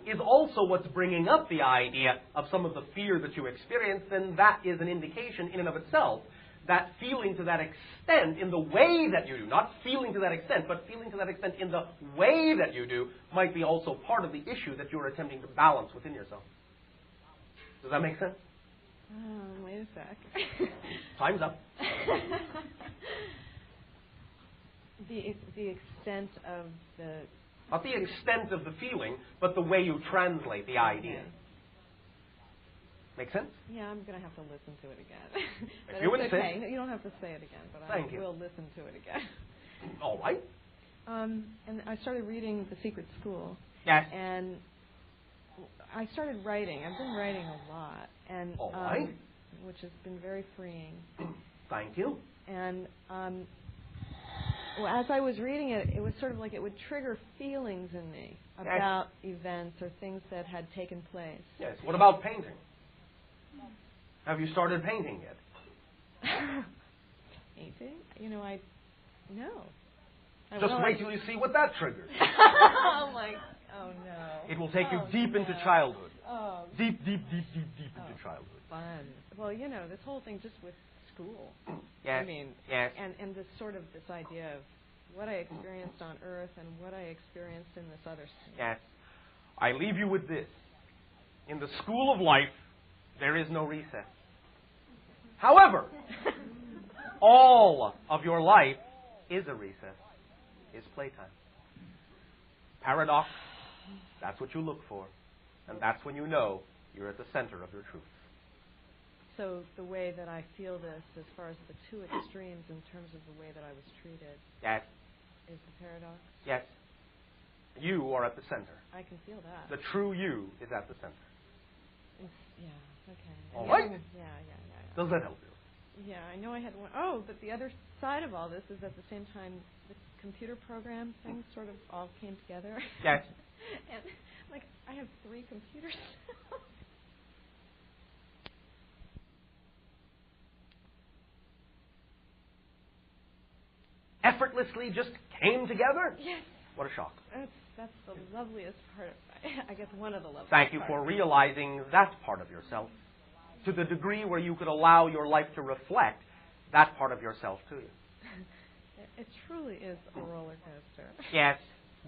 is also what's bringing up the idea of some of the fear that you experience, then that is an indication in and of itself that feeling to that extent in the way that you do, not feeling to that extent, but feeling to that extent in the way that you do, might be also part of the issue that you're attempting to balance within yourself. Does that make sense? Wait a sec. Time's up. The extent of the... Not the extent of the feeling, but the way you translate the idea. Okay. Make sense? Yeah, I'm going to have to listen to it again. If you insist. Okay. You don't have to say it again, but Thank you. will listen to it again. All right. And I started reading The Secret School. Yes. And I started writing. I've been writing a lot, and All right. which has been very freeing. Thank you. And as I was reading it, it was sort of like it would trigger feelings in me about events or things that had taken place. Yes. What about painting? Have you started painting yet? Painting? No. Just wait till you see what that triggers. Oh no. It will take you deep into childhood. Oh. Deep into childhood. Fun. Well, this whole thing just with school. Yes. I mean, yes. and this idea of what I experienced on Earth and what I experienced in this other state. Yes. I leave you with this. In the school of life, there is no recess. However, all of your life is a recess, is playtime. Paradox, that's what you look for. And that's when you know you're at the center of your truth. So the way that I feel this, as far as the two extremes in terms of the way that I was treated, yes, is the paradox? Yes. You are at the center. I can feel that. The true you is at the center. Okay. All right. Yeah. Does that help you? Yeah, I know I had one. Oh, but the other side of all this is at the same time the computer program things sort of all came together. Yes. And I have 3 computers. Effortlessly just came together? Yes. What a shock. That's the loveliest part. I guess one of the loveliest. Thank you for realizing that part of yourself to the degree where you could allow your life to reflect that part of yourself to you. It truly is a roller coaster. Yes,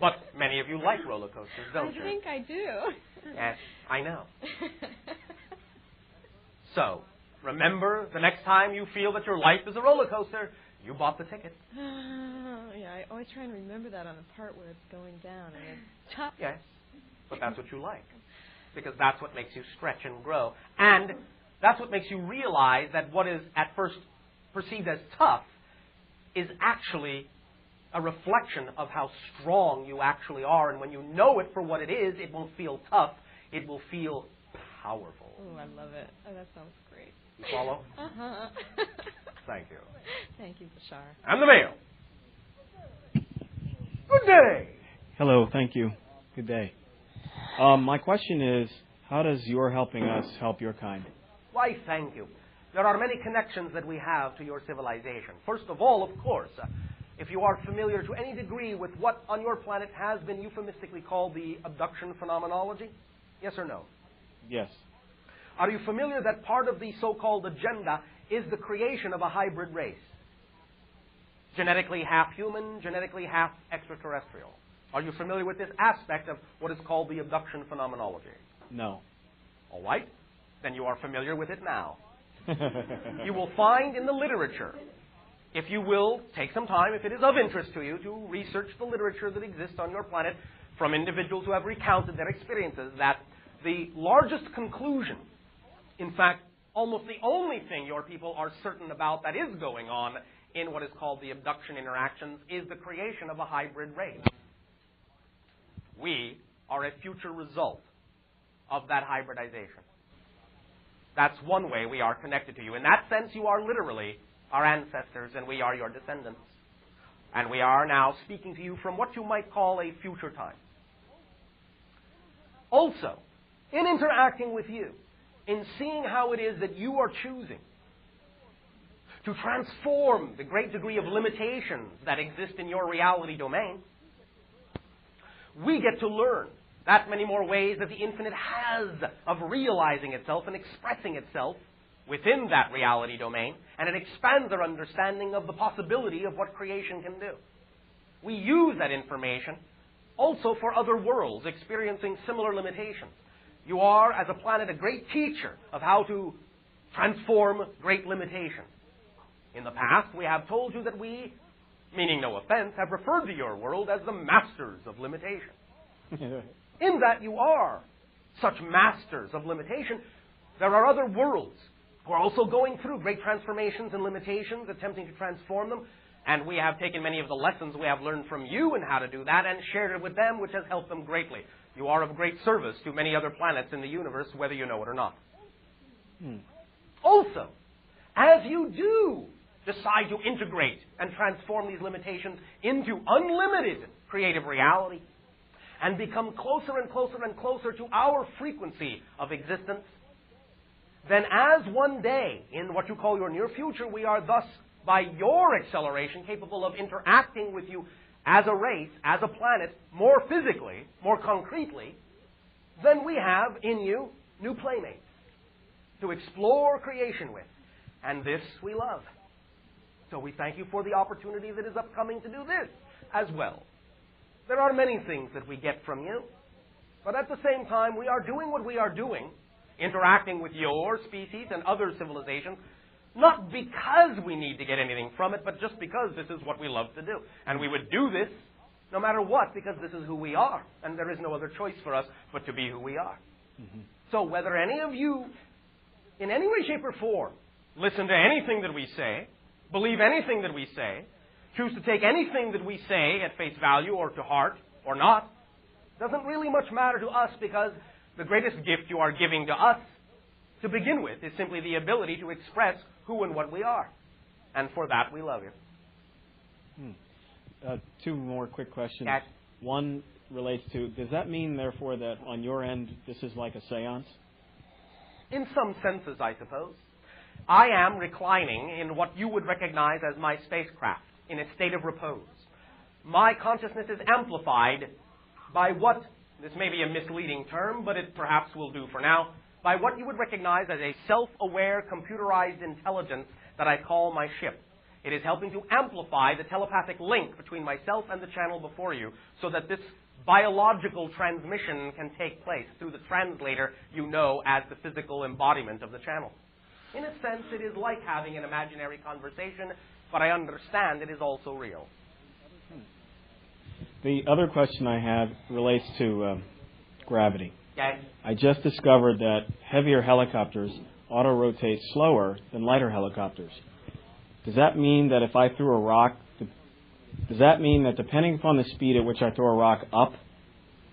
but many of you like roller coasters, don't you? I think I do. Yes, I know. So, remember, the next time you feel that your life is a roller coaster, you bought the ticket. Yeah, I always try and remember that on the part where it's going down and it's tough. Yes, but that's what you like. Because that's what makes you stretch and grow. And that's what makes you realize that what is at first perceived as tough is actually a reflection of how strong you actually are. And when you know it for what it is, it won't feel tough. It will feel powerful. Oh, I love it. Oh, that sounds great. You follow? Uh-huh. Thank you. Thank you, Bashar. And the mail. Good day. Hello, thank you. Good day. My question is, how does your helping us help your kind? Why, thank you. There are many connections that we have to your civilization. First of all, of course, if you are familiar to any degree with what on your planet has been euphemistically called the abduction phenomenology, yes or no? Yes. Are you familiar that part of the so-called agenda is the creation of a hybrid race? Genetically half human, genetically half extraterrestrial. Are you familiar with this aspect of what is called the abduction phenomenology? No. All right. Then you are familiar with it now. You will find in the literature, if you will take some time, if it is of interest to you, to research the literature that exists on your planet from individuals who have recounted their experiences, that the largest conclusion, in fact, almost the only thing your people are certain about that is going on in what is called the abduction interactions, is the creation of a hybrid race. We are a future result of that hybridization. That's one way we are connected to you. In that sense, you are literally our ancestors, and we are your descendants. And we are now speaking to you from what you might call a future time. Also, in interacting with you, in seeing how it is that you are choosing to transform the great degree of limitations that exist in your reality domain, we get to learn that many more ways that the infinite has of realizing itself and expressing itself within that reality domain, and it expands our understanding of the possibility of what creation can do. We use that information also for other worlds experiencing similar limitations. You are, as a planet, a great teacher of how to transform great limitations. In the past, we have told you that we, meaning no offense, have referred to your world as the masters of limitation. In that you are such masters of limitation, there are other worlds who are also going through great transformations and limitations, attempting to transform them, and we have taken many of the lessons we have learned from you in how to do that and shared it with them, which has helped them greatly. You are of great service to many other planets in the universe, whether you know it or not. Also, as you do decide to integrate and transform these limitations into unlimited creative reality and become closer and closer and closer to our frequency of existence, then as one day, in what you call your near future, we are thus, by your acceleration, capable of interacting with you as a race, as a planet, more physically, more concretely, then we have in you new playmates to explore creation with. And this we love. So we thank you for the opportunity that is upcoming to do this as well. There are many things that we get from you, but at the same time, we are doing what we are doing, interacting with your species and other civilizations, not because we need to get anything from it, but just because this is what we love to do. And we would do this no matter what, because this is who we are, and there is no other choice for us but to be who we are. So whether any of you, in any way, shape, or form, listen to anything that we say, believe anything that we say, choose to take anything that we say at face value or to heart or not, doesn't really much matter to us, because the greatest gift you are giving to us to begin with is simply the ability to express who and what we are. And for that, we love you. Two more quick questions. Yes. One relates to, does that mean, therefore, that on your end, this is like a seance? In some senses, I suppose. I am reclining in what you would recognize as my spacecraft, in its state of repose. My consciousness is amplified by what, this may be a misleading term, but it perhaps will do for now, by what you would recognize as a self-aware, computerized intelligence that I call my ship. It is helping to amplify the telepathic link between myself and the channel before you, so that this biological transmission can take place through the translator you know as the physical embodiment of the channel. In a sense, it is like having an imaginary conversation, but I understand it is also real. The other question I have relates to gravity. Yes. I just discovered that heavier helicopters auto-rotate slower than lighter helicopters. Does that mean that if I threw a rock, does that mean that depending upon the speed at which I throw a rock up,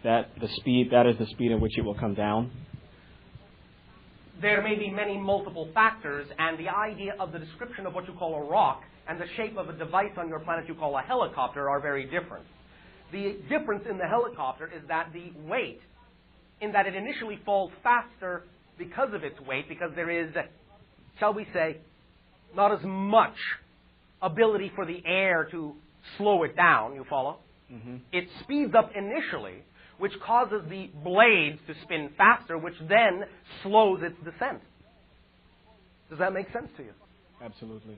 that is the speed at which it will come down? There may be many multiple factors, and the idea of the description of what you call a rock and the shape of a device on your planet you call a helicopter are very different. The difference in the helicopter is that the weight, in that it initially falls faster because of its weight, because there is, shall we say, not as much ability for the air to slow it down, you follow? Mm-hmm. It speeds up initially, which causes the blades to spin faster, which then slows its descent. Does that make sense to you? Absolutely.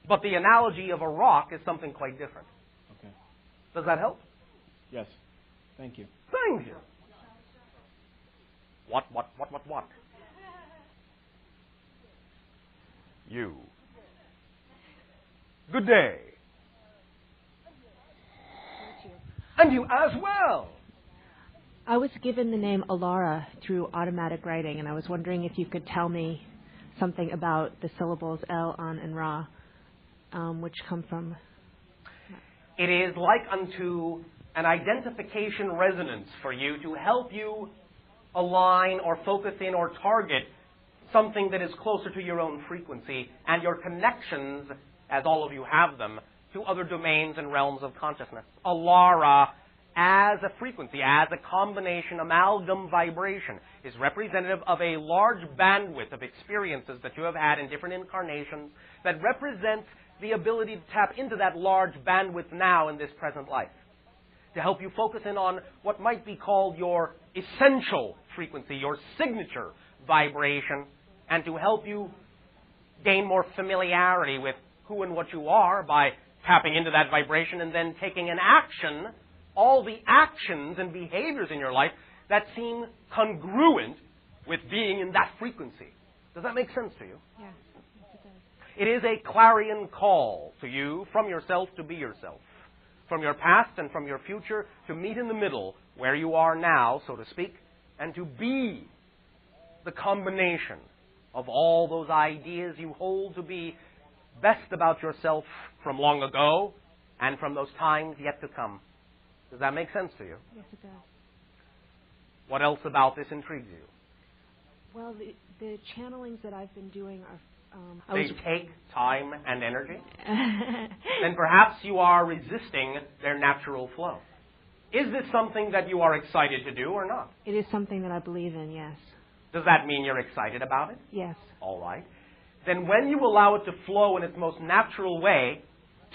But the analogy of a rock is something quite different. Okay. Does that help? Yes. Thank you. Thank you. What? You. Good day. And you as well. I was given the name Alara through automatic writing, and I was wondering if you could tell me something about the syllables El, An, and Ra, which come from... It is like unto an identification resonance for you to help you align or focus in or target something that is closer to your own frequency and your connections, as all of you have them, to other domains and realms of consciousness. Alara, as a frequency, as a combination, amalgam vibration, is representative of a large bandwidth of experiences that you have had in different incarnations that represents the ability to tap into that large bandwidth now in this present life, to help you focus in on what might be called your essential frequency, your signature vibration, and to help you gain more familiarity with who and what you are by tapping into that vibration and then taking an action, all the actions and behaviors in your life that seem congruent with being in that frequency. Does that make sense to you? Yeah, it does. It is a clarion call to you from yourself to be yourself, from your past and from your future to meet in the middle where you are now, so to speak, and to be the combination of all those ideas you hold to be best about yourself from long ago and from those times yet to come. Does that make sense to you? Yes, it does. What else about this intrigues you? Well, the channelings that I've been doing are... They take time and energy? Then perhaps you are resisting their natural flow. Is this something that you are excited to do or not? It is something that I believe in, yes. Does that mean you're excited about it? Yes. All right. Then when you allow it to flow in its most natural way,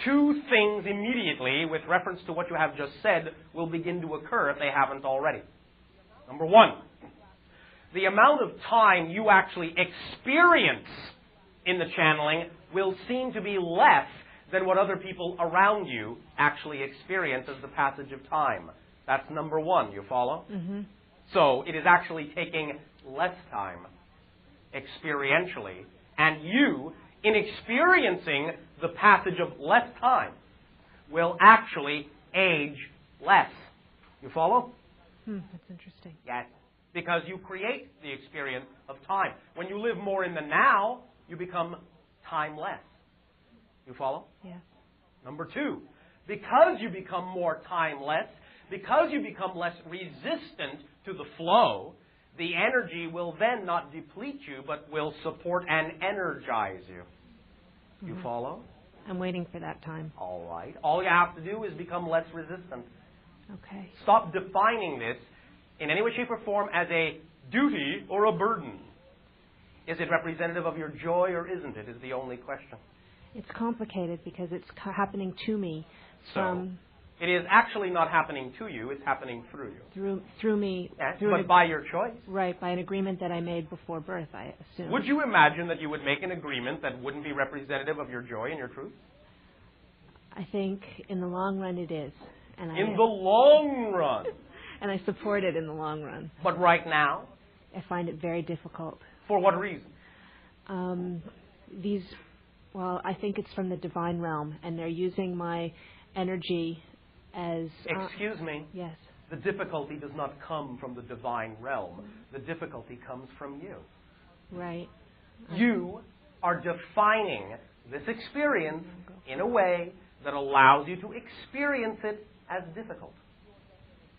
two things immediately, with reference to what you have just said, will begin to occur if they haven't already. Number one, the amount of time you actually experience in the channeling will seem to be less than what other people around you actually experience as the passage of time. That's number one, you follow? Mm-hmm. So it is actually taking less time experientially, and you, in experiencing the passage of less time, will actually age less. You follow? That's interesting. Yes. Because you create the experience of time. When you live more in the now, you become timeless. You follow? Yes. Number two, because you become more timeless, because you become less resistant to the flow, the energy will then not deplete you, but will support and energize you. You follow? I'm waiting for that time. All right. All you have to do is become less resistant. Okay. Stop defining this in any way, shape, or form as a duty or a burden. Is it representative of your joy or isn't it, is the only question. It's complicated because it's happening to me. So, it is actually not happening to you, it's happening through you. Through me. Yes, through but by your choice. Right, by an agreement that I made before birth, I assume. Would you imagine that you would make an agreement that wouldn't be representative of your joy and your truth? I think in the long run it is. And in the long run? And I support it in the long run. But right now? I find it very difficult. For what reason? I think it's from the divine realm, and they're using my energy as... Excuse me? Yes. The difficulty does not come from the divine realm. The difficulty comes from you. Right. You are defining this experience in a way that allows you to experience it as difficult.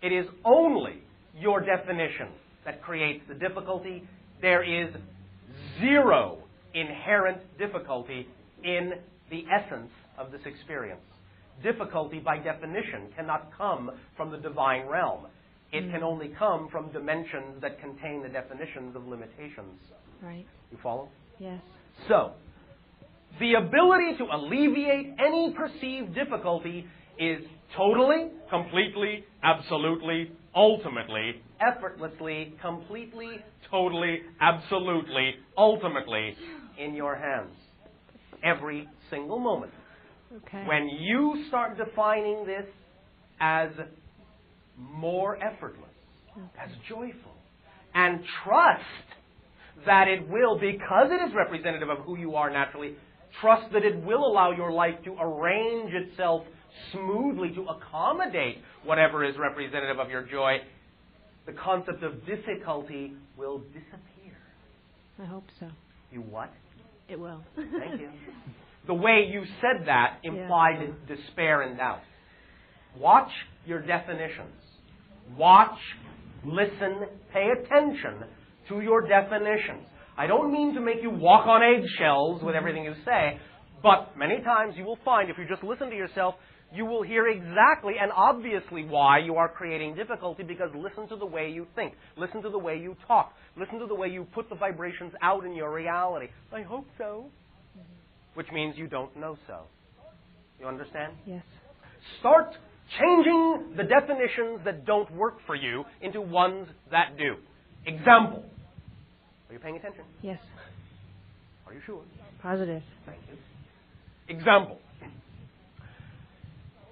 It is only your definition that creates the difficulty. There is zero inherent difficulty in the essence of this experience. Difficulty, by definition, cannot come from the divine realm. It can only come from dimensions that contain the definitions of limitations. Right. You follow? Yes. So, the ability to alleviate any perceived difficulty is totally, completely, absolutely, ultimately, effortlessly, completely, totally, absolutely, ultimately in your hands. Every single moment. Okay. When you start defining this as more effortless, as joyful, and trust that it will, because it is representative of who you are naturally, trust that it will allow your life to arrange itself smoothly to accommodate whatever is representative of your joy, the concept of difficulty will disappear. I hope so. You what? It will. Thank you. The way you said that implied despair and doubt. Watch your definitions. Watch, listen, pay attention to your definitions. I don't mean to make you walk on eggshells with everything you say, But many times you will find, if you just listen to yourself, you will hear exactly and obviously why you are creating difficulty, because listen to the way you think. Listen to the way you talk. Listen to the way you put the vibrations out in your reality. I hope so. Which means you don't know so. You understand? Yes. Start changing the definitions that don't work for you into ones that do. Example. Are you paying attention? Yes. Are you sure? Positive. Thank you. Example.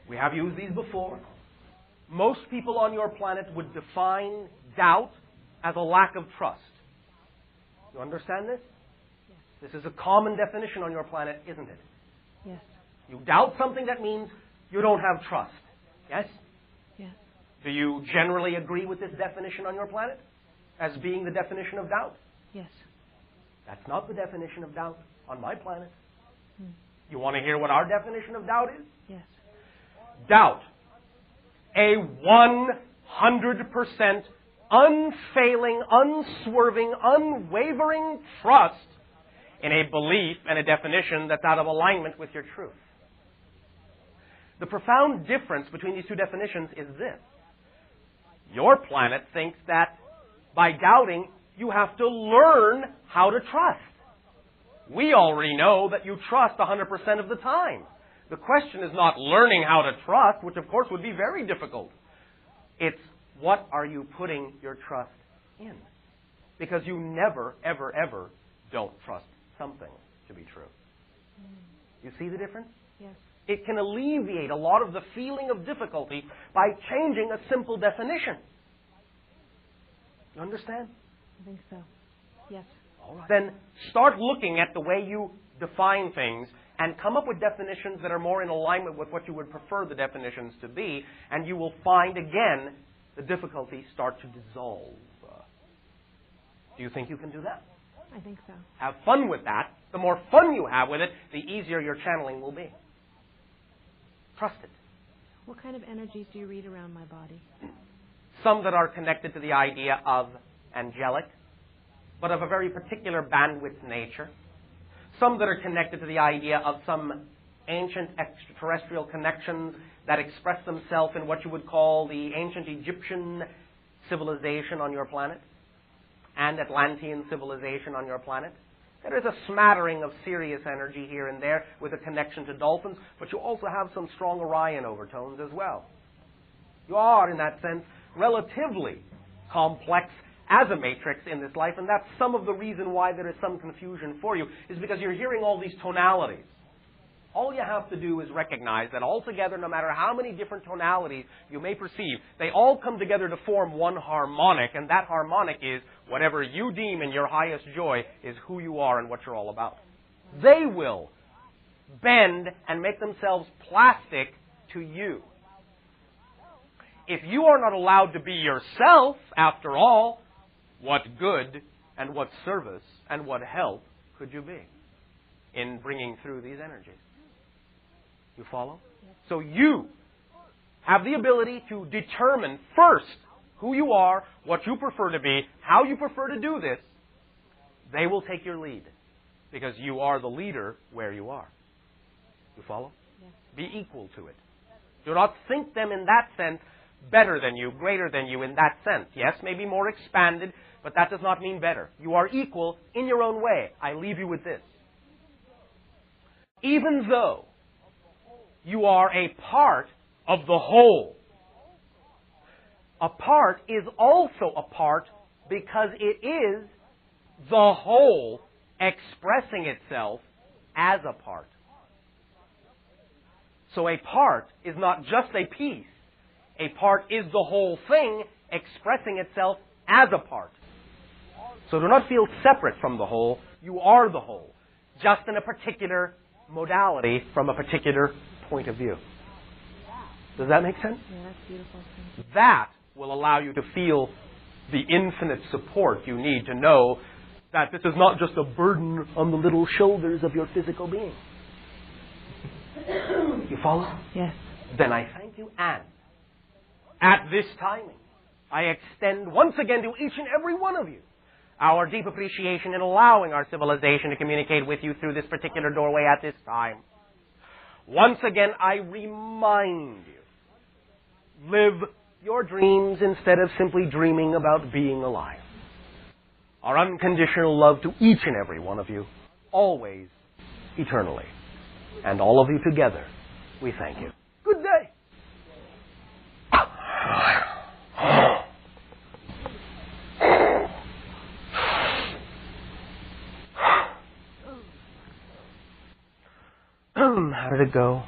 We have used these before. Most people on your planet would define doubt as a lack of trust. You understand this? Yes. This is a common definition on your planet, isn't it? Yes. You doubt something, that means you don't have trust. Yes? Yes. Do you generally agree with this definition on your planet as being the definition of doubt? Yes. That's not the definition of doubt on my planet. Hmm. You want to hear what our definition of doubt is? Yes. Doubt. A 100% unfailing, unswerving, unwavering trust in a belief and a definition that's out of alignment with your truth. The profound difference between these two definitions is this. Your planet thinks that by doubting, you have to learn how to trust. We already know that you trust 100% of the time. The question is not learning how to trust, which of course would be very difficult. It's what are you putting your trust in? Because you never, ever, ever don't trust something to be true. You see the difference? Yes. It can alleviate a lot of the feeling of difficulty by changing a simple definition. You understand? I think so. Yes. All right. Then start looking at the way you define things and come up with definitions that are more in alignment with what you would prefer the definitions to be, and you will find, again, the difficulties start to dissolve. Do you think you can do that? I think so. Have fun with that. The more fun you have with it, the easier your channeling will be. Trust it. What kind of energies do you read around my body? Some that are connected to the idea of angelic, but of a very particular bandwidth nature. Some that are connected to the idea of some ancient extraterrestrial connections that express themselves in what you would call the ancient Egyptian civilization on your planet and Atlantean civilization on your planet. There is a smattering of serious energy here and there with a connection to dolphins, but you also have some strong Orion overtones as well. You are, in that sense, relatively complex as a matrix in this life, and that's some of the reason why there is some confusion for you, is because you're hearing all these tonalities. All you have to do is recognize that altogether, no matter how many different tonalities you may perceive, they all come together to form one harmonic, and that harmonic is whatever you deem in your highest joy is who you are and what you're all about. They will bend and make themselves plastic to you. If you are not allowed to be yourself, after all, what good and what service and what help could you be in bringing through these energies? You follow? Yes. So you have the ability to determine first who you are, what you prefer to be, how you prefer to do this. They will take your lead because you are the leader where you are. You follow? Yes. Be equal to it. Do not think them in that sense better than you, greater than you in that sense. Yes, maybe more expanded, but that does not mean better. You are equal in your own way. I leave you with this. Even though you are a part of the whole, a part is also a part because it is the whole expressing itself as a part. So a part is not just a piece. A part is the whole thing expressing itself as a part. So do not feel separate from the whole. You are the whole, just in a particular modality from a particular point of view. Does that make sense? Yeah, that's beautiful. That will allow you to feel the infinite support you need to know that this is not just a burden on the little shoulders of your physical being. You follow? Yes. Then I thank you, and at this timing, I extend once again to each and every one of you our deep appreciation in allowing our civilization to communicate with you through this particular doorway at this time. Once again, I remind you, live your dreams instead of simply dreaming about being alive. Our unconditional love to each and every one of you, always, eternally. And all of you together, we thank you. Good day. How did it go?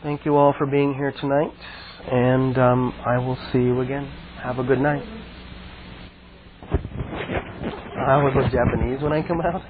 Thank you all for being here tonight, and I will see you again. Have a good night. I will go Japanese when I come out.